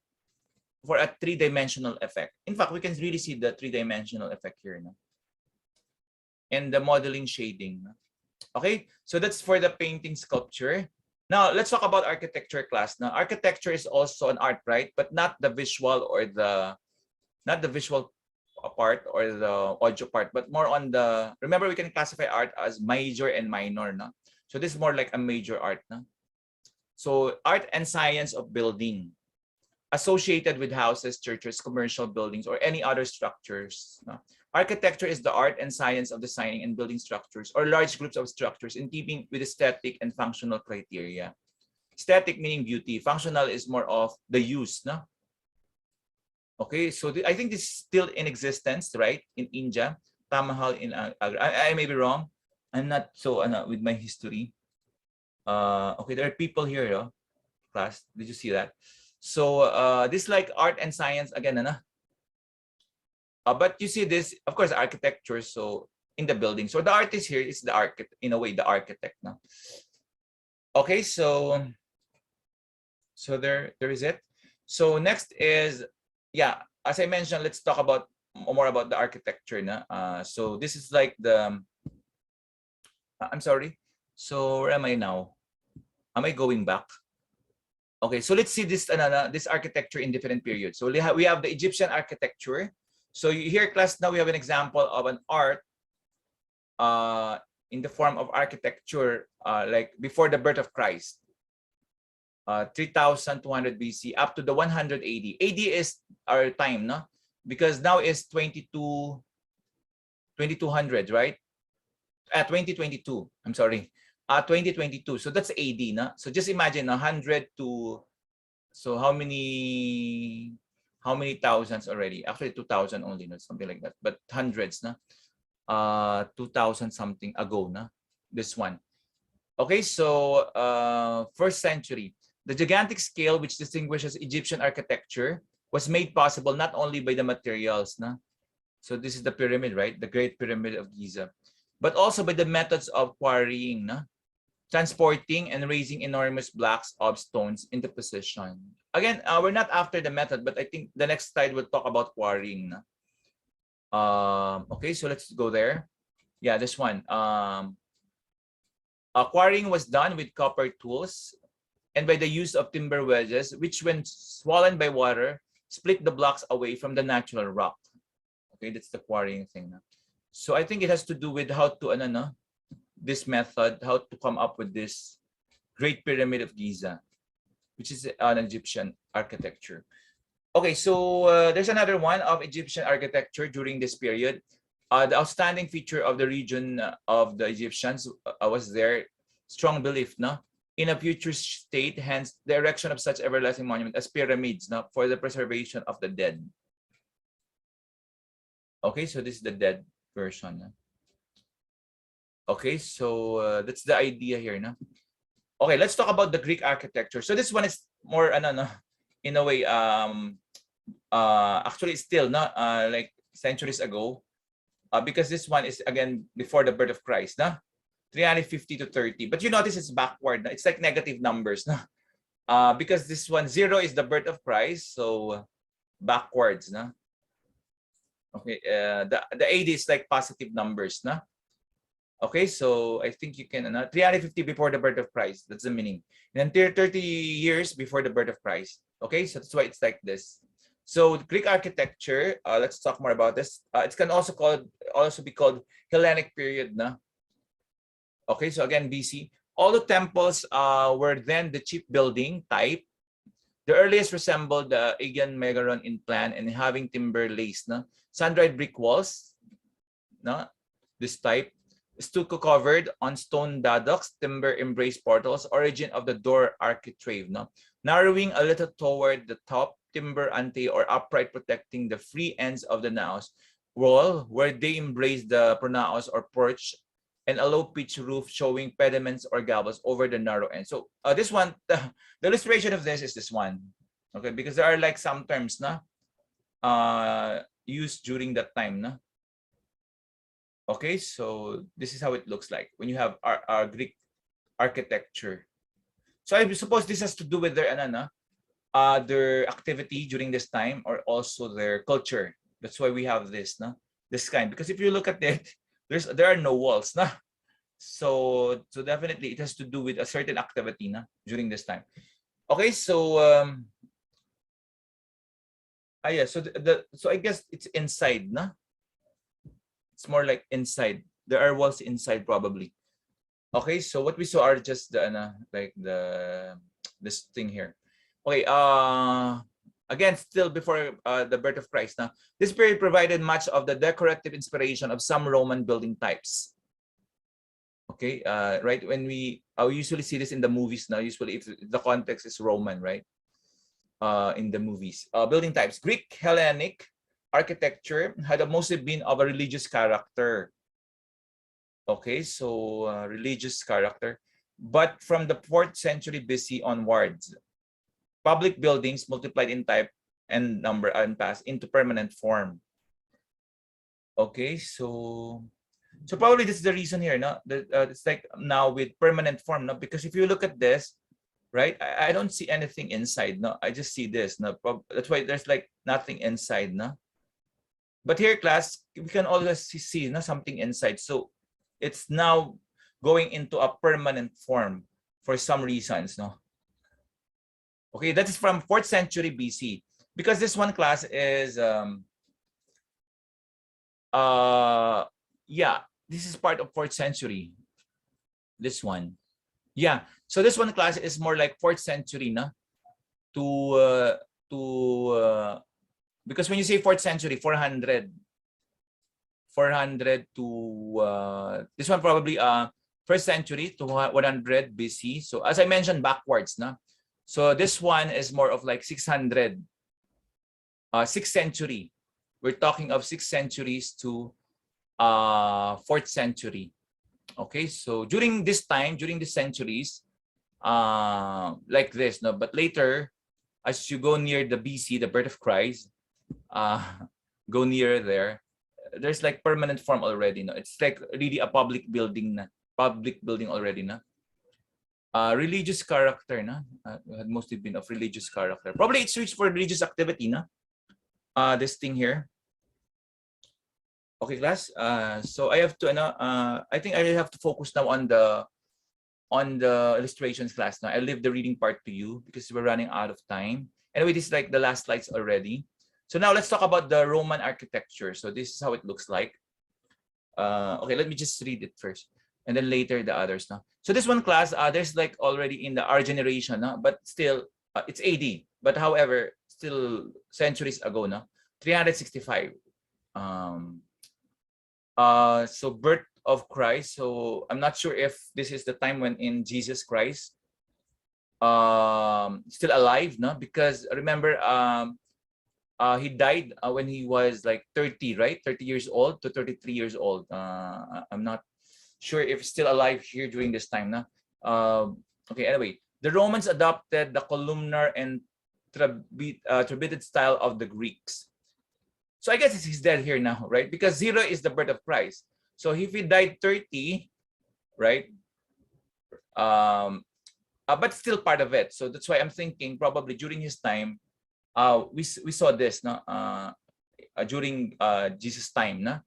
For a three-dimensional effect. In fact, we can really see the three-dimensional effect here, no? And the modeling, shading, no? Okay, so that's for the painting, sculpture. Now let's talk about architecture class. Now architecture is also an art, right? But not the visual or not the visual part or the audio part, but more on the, remember we can classify art as major and minor, no? So this is more like a major art, no? So art and science of building associated with houses, churches, commercial buildings, or any other structures, no? Architecture is the art and science of designing and building structures or large groups of structures in keeping with aesthetic and functional criteria. Aesthetic meaning beauty. Functional is more of the use, no? Okay, so I think this is still in existence, right? In India, Tamahal in I may be wrong. I'm not so with my history. Okay, there are people here, class. Did you see that? So this like art and science again, but you see this, of course, architecture. So in the building, so the artist here is the architect, in a way, the architect. No? Okay, so there is it. So next is, yeah, as I mentioned, let's talk about more about the architecture. No? So this is like the, I'm sorry. So where am I now? Am I going back? Okay, so let's see this this architecture in different periods. So we have the Egyptian architecture. So here, class, now we have an example of an art in the form of architecture like before the birth of Christ. 3200 BC up to the 180. AD is our time, no? Because now is 2200, right? 2022. I'm sorry. 2022. So that's AD, no? So just imagine 100 to, so how many thousands already? Actually 2000 only, no? Something like that. But hundreds, no? 2000 something ago, no? This one. Okay, so first century. The gigantic scale which distinguishes Egyptian architecture was made possible not only by the materials, no? So this is the pyramid, right? The Great Pyramid of Giza, but also by the methods of quarrying, no? Transporting and raising enormous blocks of stones into position. Again, we're not after the method, but I think the next slide will talk about quarrying, no? Okay, so let's go there. Yeah, this one. Quarrying was done with copper tools and by the use of timber wedges, which when swollen by water, split the blocks away from the natural rock. Okay, that's the quarrying thing. No? So I think it has to do with how to, this method, how to come up with this Great Pyramid of Giza, which is an Egyptian architecture. Okay, so there's another one of Egyptian architecture during this period. The outstanding feature of the region of the Egyptians was their strong belief, no, in a future state, hence the erection of such everlasting monument as pyramids, no, for the preservation of the dead. Okay, so this is the dead version. No? Okay, so that's the idea here, no. Okay, let's talk about the Greek architecture. So this one is more, no, in a way, actually still not like centuries ago. Because this one is again before the birth of Christ, no? 350 to 30. But you notice it's backward. No? It's like negative numbers, no? Because this one 0 is the birth of Christ, so backwards, no? Okay, the AD is like positive numbers, no? Okay, so I think you can 350 before the birth of Christ. That's the meaning. And then 30 years before the birth of Christ. Okay, so that's why it's like this. So Greek architecture, let's talk more about this. It can also be called Hellenic period, no? Okay, so again, BC. All the temples were then the chief building type. The earliest resembled the Aegean Megaron in plan and having timber laced, no? Sun-dried brick walls, no? This type. Stucco covered on stone dadoks, timber embraced portals, origin of the door architrave, no? Narrowing a little toward the top, timber ante or upright protecting the free ends of the naos wall where they embrace the pronaos or porch, and a low pitch roof showing pediments or gables over the narrow end. So this one, the illustration of this is this one. Okay, because there are like some terms na used during that time. Na? Okay, so this is how it looks like when you have our Greek architecture. So I suppose this has to do with their their activity during this time or also their culture. That's why we have this, no? This kind. Because if you look at it, there are no walls, no? So definitely it has to do with a certain activity, no? During this time. Okay, so yeah, so so I guess it's inside, no? It's more like inside. There are walls inside probably. Okay, so what we saw are just the like this thing here. Okay, again, still before the birth of Christ. Now, this period provided much of the decorative inspiration of some Roman building types. Okay, right, when we usually see this in the movies now, usually if the context is Roman, right? In the movies. Building types. Greek Hellenic architecture had mostly been of a religious character. Okay, so religious character. But from the 4th century BC onwards, public buildings multiplied in type and number and passed into permanent form. Okay, so probably this is the reason here, no? It's like now with permanent form, no? Because if you look at this, right, I don't see anything inside, no? I just see this, no? That's why there's like nothing inside, no? But here, class, we can always see no, something inside. So it's now going into a permanent form for some reasons, no? Okay, that is from 4th century BC. Because this one, class, is yeah, this is part of 4th century. This one. Yeah. So this one class is more like 4th century, na? To uh, to because when you say 4th century, 400 to this one probably 1st century to 100 BC. So as I mentioned backwards, na. So this one is more of like 600 6th century. We're talking of 6 centuries to 4th century. Okay, so during this time, during the centuries, like this, no, but later, as you go near the BC, the birth of Christ, uh, go near there, there's like permanent form already, no. It's like really a public building already, na. Religious character, na. Had mostly been of religious character. Probably it's used for religious activity, na. This thing here. Okay, class. So I have to, I think I have to focus now on the illustrations class now. I leave the reading part to you because we're running out of time. Anyway, this is like the last slides already. So now let's talk about the Roman architecture. So this is how it looks like. Okay, let me just read it first, and then later the others now. So this one class, there's like already in our generation, but still it's AD. But however, still centuries ago, 365. So birth of Christ. So I'm not sure if this is the time when in Jesus Christ still alive, no? Because remember he died when he was like 30, right? 30 years old to 33 years old. I'm not sure if still alive here during this time, no? Okay, anyway, the Romans adopted the columnar and trabeated style of the Greeks. So I guess he's dead here now, right? Because 0 is the birth of Christ. So if he died 30, right? But still part of it. So that's why I'm thinking probably during his time, we saw this, no? During Jesus' time, no?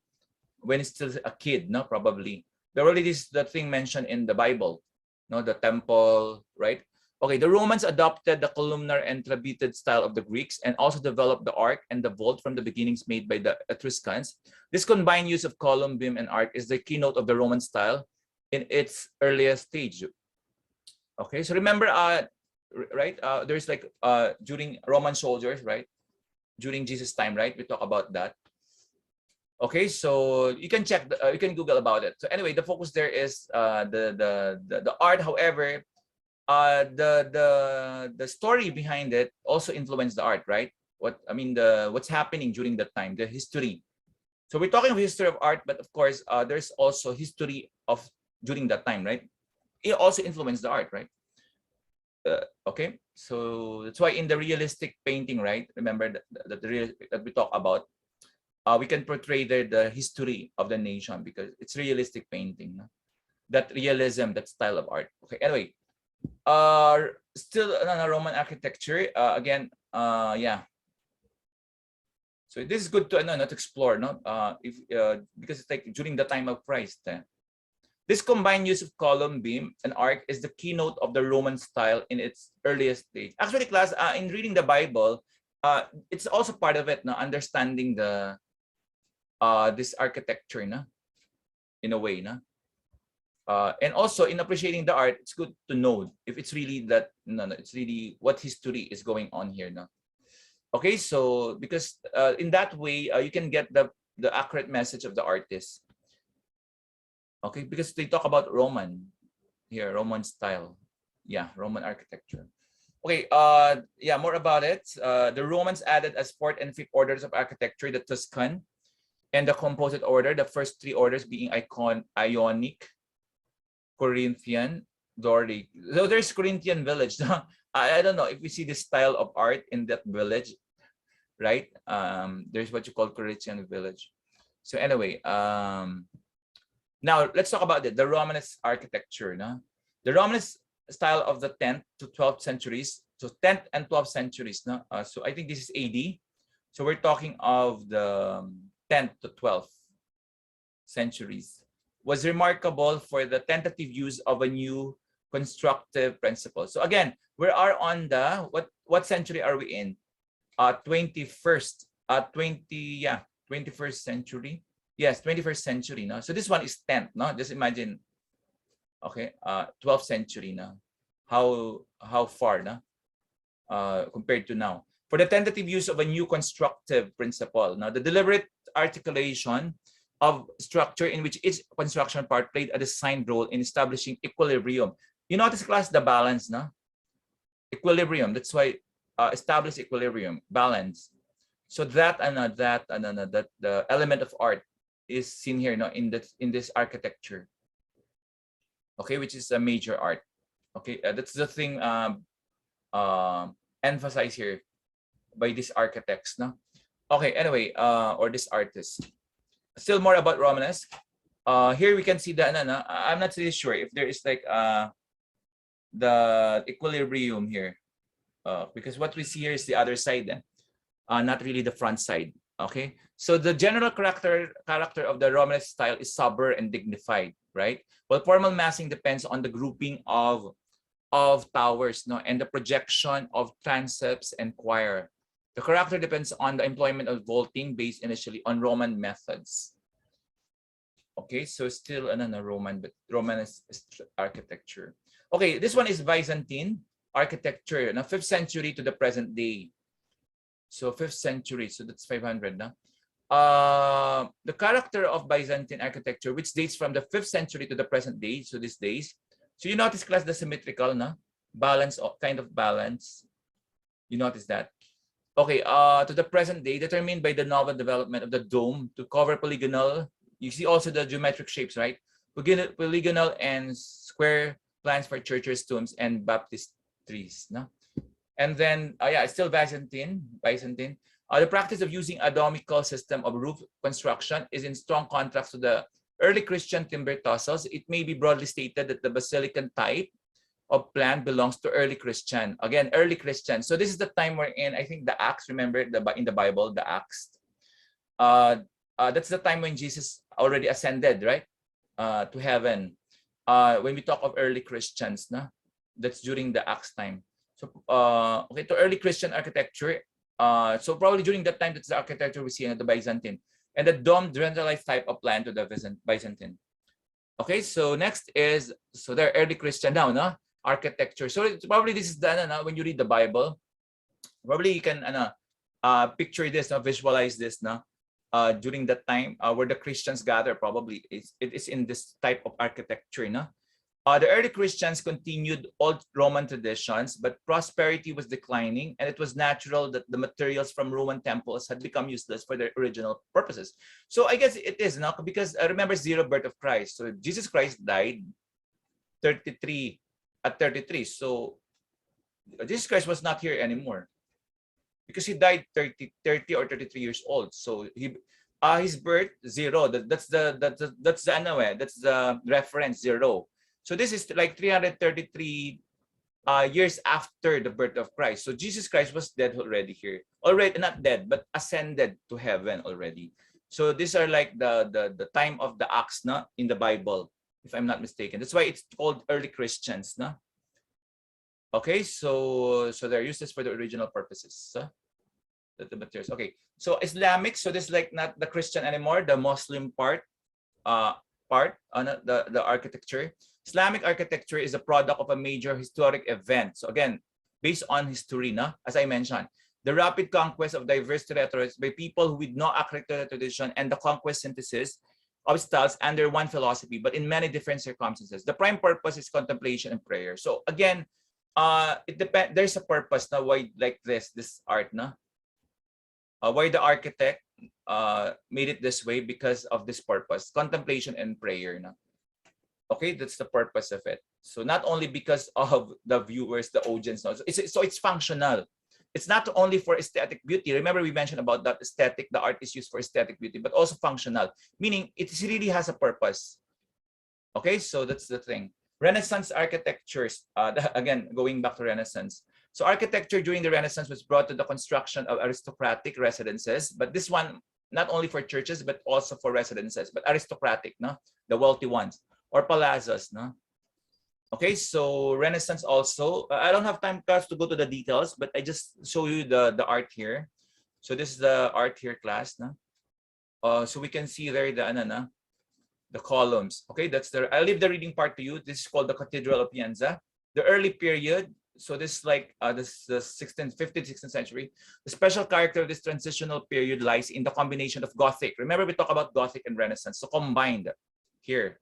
When he's still a kid, no? Probably. There already is the thing mentioned in the Bible, no? The temple, right? Okay, the Romans adopted the columnar and trabeated style of the Greeks and also developed the arc and the vault from the beginnings made by the Etruscans. This combined use of column, beam, and arc is the keynote of the Roman style in its earliest stage. Okay, so remember, right? There's like during Roman soldiers, right? During Jesus' time, right? We talk about that. Okay, so you can check, you can Google about it. So anyway, the focus there is the art. However, the story behind it also influenced the art, right? What's happening during that time, the history. So we're talking of history of art, but of course, there's also history of during that time, right? It also influenced the art, right? Okay, so that's why in the realistic painting, right? Remember that we talk about, we can portray there the history of the nation because it's realistic painting, no? That realism, that style of art. Okay, anyway, still Roman architecture again. Yeah, so this is good to not explore, no? Because it's like during the time of Christ. This combined use of column, beam, and arc is the keynote of the Roman style in its earliest stage. Actually, class, in reading the Bible, it's also part of it, no? Understanding the this architecture, no? In a way, no? And also in appreciating the art, it's good to know if it's really that, it's really what history is going on here, no? Okay, so because in that way you can get the accurate message of the artist. Okay, because they talk about Roman here, Roman style, yeah, Roman architecture. Okay, yeah, more about it. The Romans added as 4th and 5th orders of architecture the Tuscan and the Composite order, the first 3 orders being Ionic, Corinthian, Doric. So there's Corinthian village. I don't know if we see this style of art in that village, right? There's what you call Corinthian village. So anyway, now let's talk about the Romanesque architecture. No? The Romanesque style of the 10th to 12th centuries. So 10th and 12th centuries. No? So I think this is AD. So we're talking of the 10th to 12th centuries. Was remarkable for the tentative use of a new constructive principle. So again, we are on the what century are we in? 21st 21st century. Yes, 21st century. No, so this one is 10th. No, just imagine Okay, 12th century na. How far na compared to now? For the tentative use of a new constructive principle. Now, the deliberate articulation of structure in which each construction part played a designed role in establishing equilibrium. You notice, class, the balance, na? Equilibrium. That's why establish equilibrium, balance. So that that the element of art is seen here, no, in this architecture. Okay, which is a major art. Okay, that's the thing emphasized here by these architects, no? Okay, anyway, or this artist. Still more about Romanesque. Here we can see the I'm not really sure if there is like the equilibrium here, because what we see here is the other side, then, not really the front side. Okay, so the general character of the Romanesque style is sober and dignified, right? While formal massing depends on the grouping of towers, no, and the projection of transepts and choir. The character depends on the employment of vaulting based initially on Roman methods. Okay, so still Roman, but Romanesque architecture. Okay, this one is Byzantine architecture, now 5th century to the present day. So 5th century, so that's 500 na. The character of Byzantine architecture, which dates from the 5th century to the present day, so these days. So you notice, class, the symmetrical na balance, kind of balance. You notice that. Okay, to the present day, determined by the novel development of the dome to cover polygonal. You see also the geometric shapes, right? Polygonal and square plans for churches, tombs, and baptistries. No? And then, yeah, it's still Byzantine. The practice of using a domical system of roof construction is in strong contrast to the early Christian timber tussles. It may be broadly stated that the basilican type of plan belongs to early Christian. Again, early Christian. So this is the time wherein I think the Acts, remember in the Bible, the Acts. That's the time when Jesus already ascended, right, to heaven. When we talk of early Christians, na, that's during the Acts time. So okay, to early Christian architecture. So probably during that time, that's the architecture we see in the Byzantine, and the domed generalized type of plan to the Byzantine. Okay, so next is, so they're early Christian now, no? Architecture. So it's probably this is the when you read the Bible, probably you can picture this, visualize this, no? During that time where the Christians gather, probably it is in this type of architecture, no? The early Christians continued old Roman traditions, but prosperity was declining, and it was natural that the materials from Roman temples had become useless for their original purposes. So I guess it is, no? Because remember, zero birth of Christ. So Jesus Christ died 33 at 33. So Jesus Christ was not here anymore because he died 30 or 33 years old. So his birth, zero. That's the reference, zero. So this is like 333 years after the birth of Christ. So Jesus Christ was dead already here. Already, not dead, but ascended to heaven already. So these are like the time of the Acts, no, in the Bible, if I'm not mistaken. That's why it's called early Christians, no? Okay, so they're useless for the original purposes. The materials. Okay, so Islamic. So this is like not the Christian anymore, the Muslim part. The architecture. Islamic architecture is a product of a major historic event. So again, based on history, na, as I mentioned, the rapid conquest of diverse territories by people with no architectural tradition and the conquest synthesis of styles under one philosophy, but in many different circumstances. The prime purpose is contemplation and prayer. So again, it depends. There's a purpose na why like this art, na. Why the architect made it this way, because of this purpose, contemplation and prayer, na. Okay, that's the purpose of it. So not only because of the viewers, the audience, no. So it's functional. It's not only for aesthetic beauty. Remember we mentioned about that aesthetic, the art is used for aesthetic beauty, but also functional, meaning it really has a purpose. Okay, so that's the thing. Renaissance architectures, again, going back to Renaissance. So architecture during the Renaissance was brought to the construction of aristocratic residences, but this one, not only for churches, but also for residences, but aristocratic, no? The wealthy ones, or palazzas, no? Okay, so Renaissance also, I don't have time, class, to go to the details, but I just show you the art here. So this is the art here, class, no? So we can see there the the columns. Okay, that's the, I'll leave the reading part to you. This is called the Cathedral of Pienza. The early period, so this is like this the 16th, 15th, 16th century. The special character of this transitional period lies in the combination of Gothic. Remember, we talk about Gothic and Renaissance, so combined here.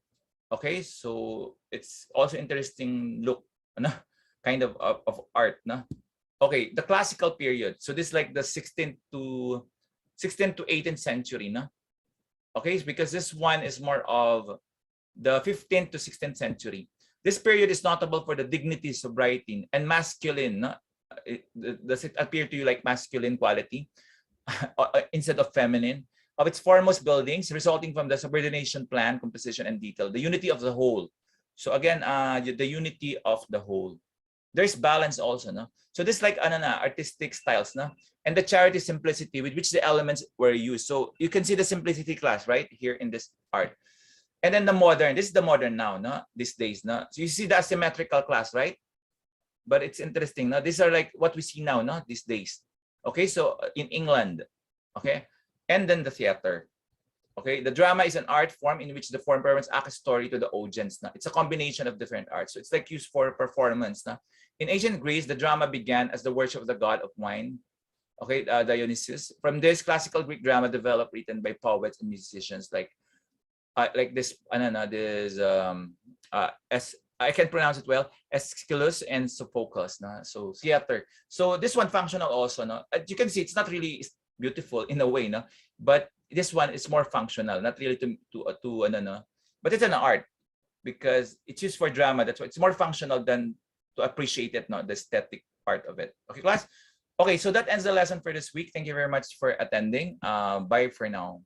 Okay, so it's also interesting look, kind of art, no? Okay, the classical period. So this is like the 16th to 18th century, no? Okay, because this one is more of the 15th to 16th century. This period is notable for the dignity, sobriety, and masculine. No? Does it appear to you like masculine quality instead of feminine? Of its foremost buildings, resulting from the subordination plan, composition, and detail, the unity of the whole. So again, the unity of the whole. There's balance also, no? So this like artistic styles, no? And the charity simplicity with which the elements were used. So you can see the simplicity class right here in this art. And then the modern, this is the modern now, no? These days, no? So you see the asymmetrical class, right? But it's interesting, no? These are like what we see now, no? These days. Okay, so in England, okay? And then the theater. Okay, the drama is an art form in which the form performance acts a story to the audience. Na? It's a combination of different arts. So it's like used for performance. Na? In ancient Greece, the drama began as the worship of the god of wine, okay, Dionysus. From this, classical Greek drama developed, written by poets and musicians like this, as I can pronounce it well, Aeschylus and Sophocles. Na? So theater. So this one functional also. No? You can see it's not really beautiful in a way, no? But this one is more functional, not really but it's an art because it's used for drama. That's why it's more functional than to appreciate it, not the aesthetic part of it. Okay, class. Okay, so that ends the lesson for this week. Thank you very much for attending. Bye for now.